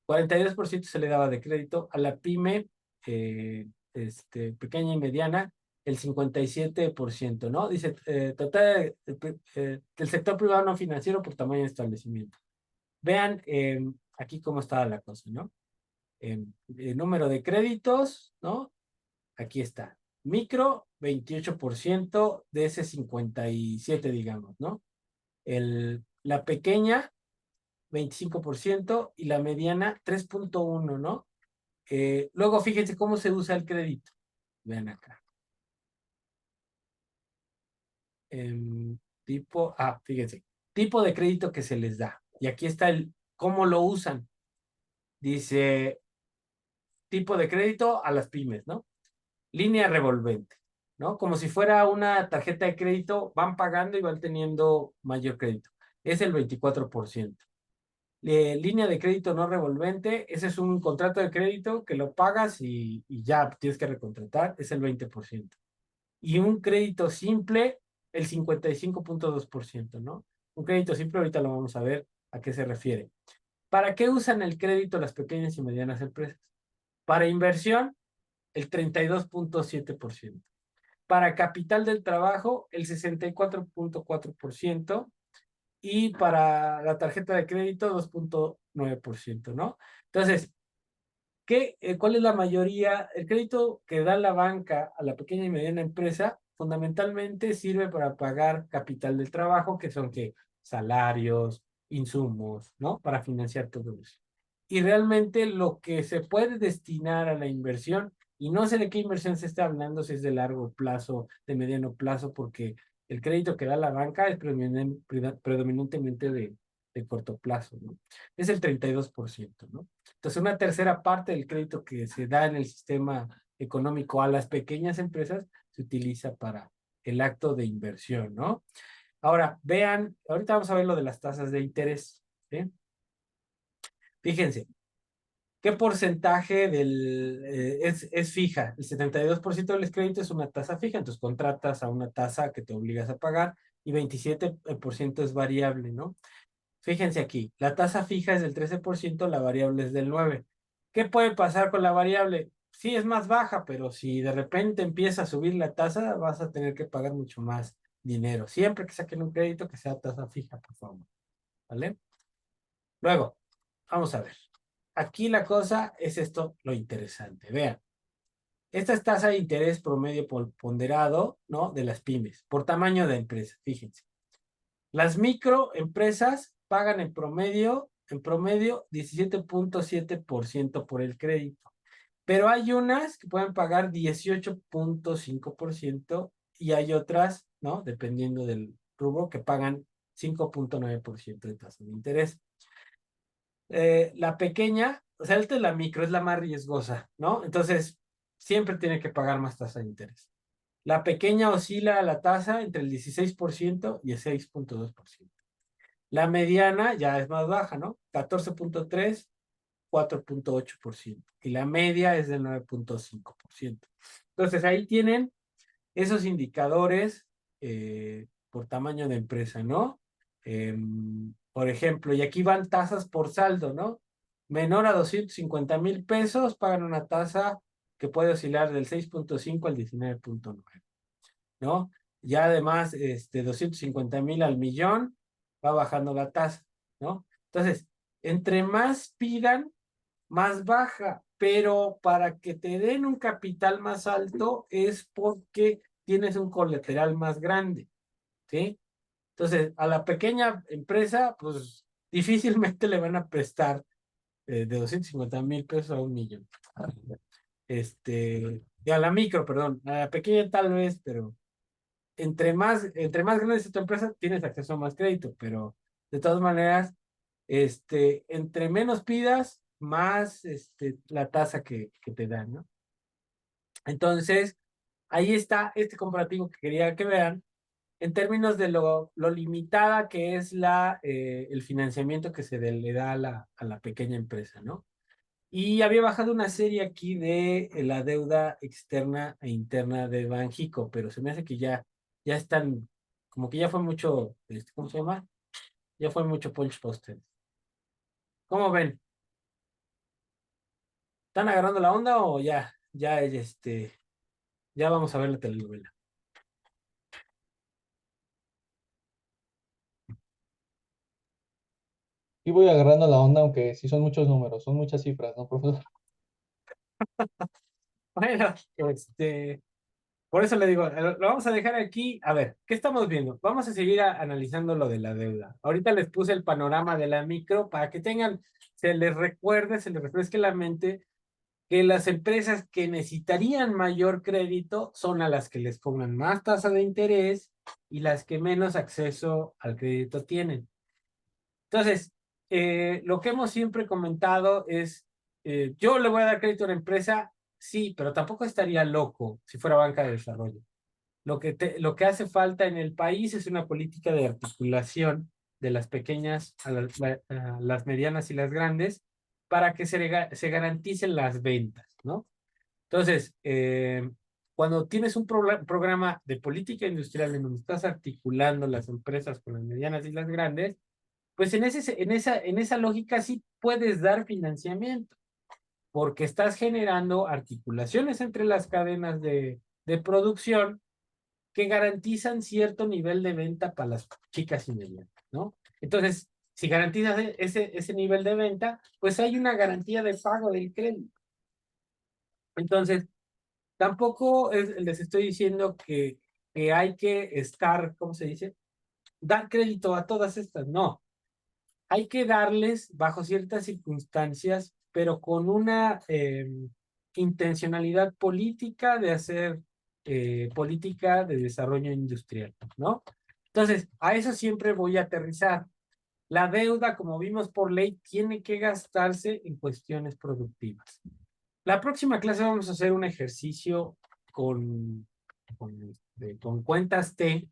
42% se le daba de crédito. A la pyme, pequeña y mediana, el 57%, ¿no? Dice, total, del sector privado no financiero por tamaño de establecimiento. Vean aquí cómo estaba la cosa, ¿no? El número de créditos, ¿no? Aquí está. Micro, 28% de ese 57, digamos, ¿no? La pequeña, 25%, y la mediana, 3.1, ¿no? Luego, fíjense cómo se usa el crédito. Vean acá. Fíjense. Tipo de crédito que se les da. Y aquí está cómo lo usan. Dice, tipo de crédito a las pymes, ¿no? Línea revolvente, ¿no? Como si fuera una tarjeta de crédito, van pagando y van teniendo mayor crédito. Es el 24%. Línea de crédito no revolvente, ese es un contrato de crédito que lo pagas y ya tienes que recontratar, es el 20%. Y un crédito simple, el 55.2%, ¿no? Un crédito simple, ahorita lo vamos a ver a qué se refiere. ¿Para qué usan el crédito las pequeñas y medianas empresas? Para inversión, el 32.7%. Para capital del trabajo, el 64.4%. Y para la tarjeta de crédito, 2.9%, ¿no? Entonces, ¿cuál es la mayoría? El crédito que da la banca a la pequeña y mediana empresa fundamentalmente sirve para pagar capital del trabajo, que son que salarios, insumos, ¿no? Para financiar todo eso. Y realmente lo que se puede destinar a la inversión, y no sé de qué inversión se está hablando, si es de largo plazo, de mediano plazo, porque el crédito que da la banca es predominantemente de corto plazo, ¿no? Es el 32%, ¿no? Entonces, una tercera parte del crédito que se da en el sistema económico a las pequeñas empresas se utiliza para el acto de inversión, ¿no? Ahora, vean, ahorita vamos a ver lo de las tasas de interés, ¿sí? Fíjense, ¿qué porcentaje es fija? El 72% del crédito es una tasa fija, entonces contratas a una tasa que te obligas a pagar y 27% es variable, ¿no? Fíjense aquí, la tasa fija es del 13%, la variable es del 9%. ¿Qué puede pasar con la variable? Sí, es más baja, pero si de repente empieza a subir la tasa, vas a tener que pagar mucho más dinero. Siempre que saquen un crédito que sea tasa fija, por favor. ¿Vale? Luego, vamos a ver. Aquí la cosa es esto lo interesante. Vean, esta es tasa de interés promedio ponderado, ¿no? De las pymes, por tamaño de empresa, fíjense. Las microempresas pagan en promedio 17.7% por el crédito, pero hay unas que pueden pagar 18.5% y hay otras, ¿no? Dependiendo del rubro, que pagan 5.9% de tasa de interés. La pequeña, o sea, esta es la micro, es la más riesgosa, ¿no? Entonces, siempre tiene que pagar más tasa de interés. La pequeña oscila a la tasa entre el 16% y el 6.2%. La mediana ya es más baja, ¿no? 14.3, 4.8%. Y la media es del 9.5%. Entonces, ahí tienen esos indicadores por tamaño de empresa, ¿no? Por ejemplo, y aquí van tasas por saldo, ¿no? Menor a 250,000 pesos, pagan una tasa que puede oscilar del 6.5 al 19.9, ¿no? Ya además, 250,000 al millón, va bajando la tasa, ¿no? Entonces, entre más pidan, más baja, pero para que te den un capital más alto es porque tienes un colateral más grande, ¿sí? Entonces, a la pequeña empresa, pues difícilmente le van a prestar de 250,000 pesos a 1 millón. Y a la micro, perdón, a la pequeña tal vez, pero entre más grande es tu empresa, tienes acceso a más crédito, pero de todas maneras, entre menos pidas, más la tasa que te dan, ¿no? Entonces, ahí está este comparativo que quería que vean en términos de lo limitada que es el financiamiento que se le da a la pequeña empresa, ¿no? Y había bajado una serie aquí de la deuda externa e interna de Banxico, pero se me hace que ya están, como que ya fue mucho, ¿cómo se llama? Ya fue mucho punch poster. ¿Cómo ven? ¿Están agarrando la onda o ya vamos a ver la telenovela? Y voy agarrando la onda, aunque sí son muchos números, son muchas cifras, ¿no, profesor? Bueno, por eso le digo, lo vamos a dejar aquí. A ver, ¿qué estamos viendo? Vamos a seguir analizando lo de la deuda. Ahorita les puse el panorama de la micro para que se les recuerde, se les refresque la mente que las empresas que necesitarían mayor crédito son a las que les pongan más tasa de interés y las que menos acceso al crédito tienen. Entonces, lo que hemos siempre comentado es, yo le voy a dar crédito a una empresa, sí, pero tampoco estaría loco si fuera banca de desarrollo. Lo que hace falta en el país es una política de articulación de las pequeñas a las medianas y las grandes para que se garanticen las ventas, ¿no? Entonces, cuando tienes un programa de política industrial en donde estás articulando las empresas con las medianas y las grandes, pues en esa lógica sí puedes dar financiamiento, porque estás generando articulaciones entre las cadenas de producción que garantizan cierto nivel de venta para las chicas y medianas, ¿no? Entonces, si garantizas ese nivel de venta, pues hay una garantía de pago del crédito. Entonces, tampoco les estoy diciendo que que hay que estar, ¿cómo se dice? Dar crédito a todas estas, no. Hay que darles bajo ciertas circunstancias, pero con una intencionalidad política de hacer política de desarrollo industrial, ¿no? Entonces, a eso siempre voy a aterrizar. La deuda, como vimos por ley, tiene que gastarse en cuestiones productivas. La próxima clase vamos a hacer un ejercicio con cuentas T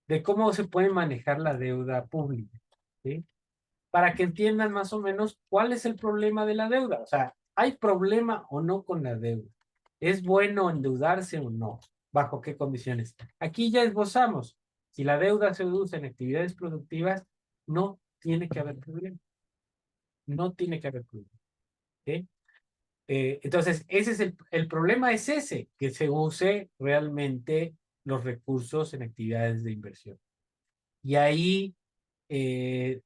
de cómo se puede manejar la deuda pública, ¿sí? Para que entiendan más o menos cuál es el problema de la deuda. O sea, ¿hay problema o no con la deuda? ¿Es bueno endeudarse o no? ¿Bajo qué condiciones? Aquí ya esbozamos. Si la deuda se reduce en actividades productivas, no tiene que haber problema. No tiene que haber problema. ¿Sí? Entonces, ese es el problema es ese, que se use realmente los recursos en actividades de inversión. Y ahí eh,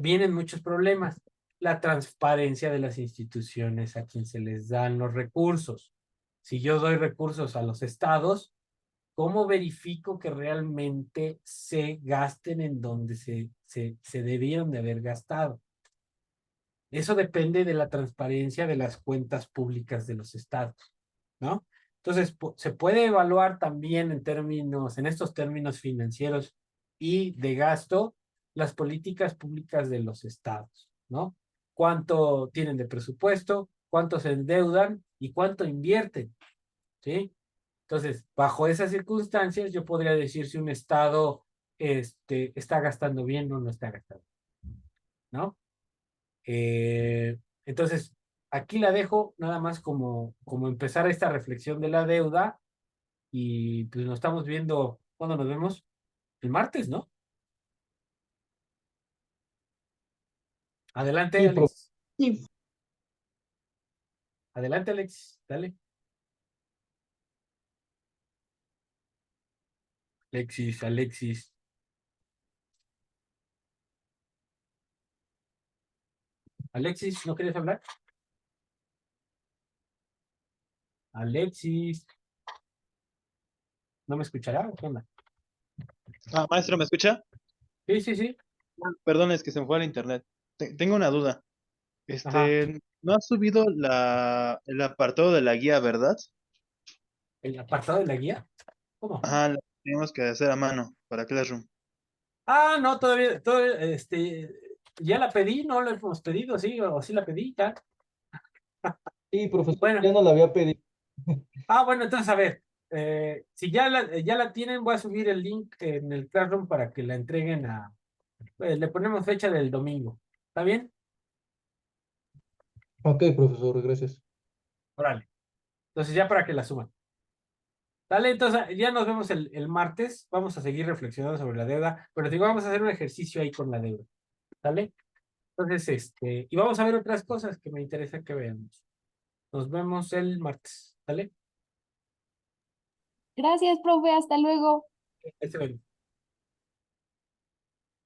vienen muchos problemas. La transparencia de las instituciones a quien se les dan los recursos. Si yo doy recursos a los estados, ¿cómo verifico que realmente se gasten en donde se debieron de haber gastado? Eso depende de la transparencia de las cuentas públicas de los estados, ¿no? Entonces, se puede evaluar también en estos términos financieros y de gasto, las políticas públicas de los estados, ¿no? Cuánto tienen de presupuesto, cuánto se endeudan y cuánto invierten, ¿sí? Entonces, bajo esas circunstancias, yo podría decir si un estado está gastando bien o no está gastando, ¿no? Entonces, aquí la dejo nada más como empezar esta reflexión de la deuda y pues nos estamos viendo, ¿cuándo nos vemos? El martes, ¿no? Adelante, Sí, profe. Alex. Sí, Adelante, Alex. Dale. Alexis, Alexis. Alexis, ¿no quieres hablar? Alexis, ¿no me escuchará o qué onda? Ah, maestro, ¿me escucha? Sí, sí, sí. Perdón, es que se me fue el internet. Tengo una duda. Ajá. ¿No has subido el apartado de la guía, verdad? ¿El apartado de la guía? ¿Cómo? Ajá, lo tenemos que hacer a mano para Classroom. Ah, no, ya la pedí, no la hemos pedido, sí, o sí la pedí, ya. Sí, profesor, Bueno, ya no la había pedido. bueno, entonces a ver, si ya la tienen, voy a subir el link en el Classroom para que la entreguen le ponemos fecha del domingo. ¿Está bien? Ok, profesor, gracias. Órale. Entonces ya para que la suban. Dale, entonces ya nos vemos el martes. Vamos a seguir reflexionando sobre la deuda, pero digo, vamos a hacer un ejercicio ahí con la deuda. ¿Sale? Entonces, y vamos a ver otras cosas que me interesa que veamos. Nos vemos el martes. ¿Sale? Gracias, profe, hasta luego. Excelente.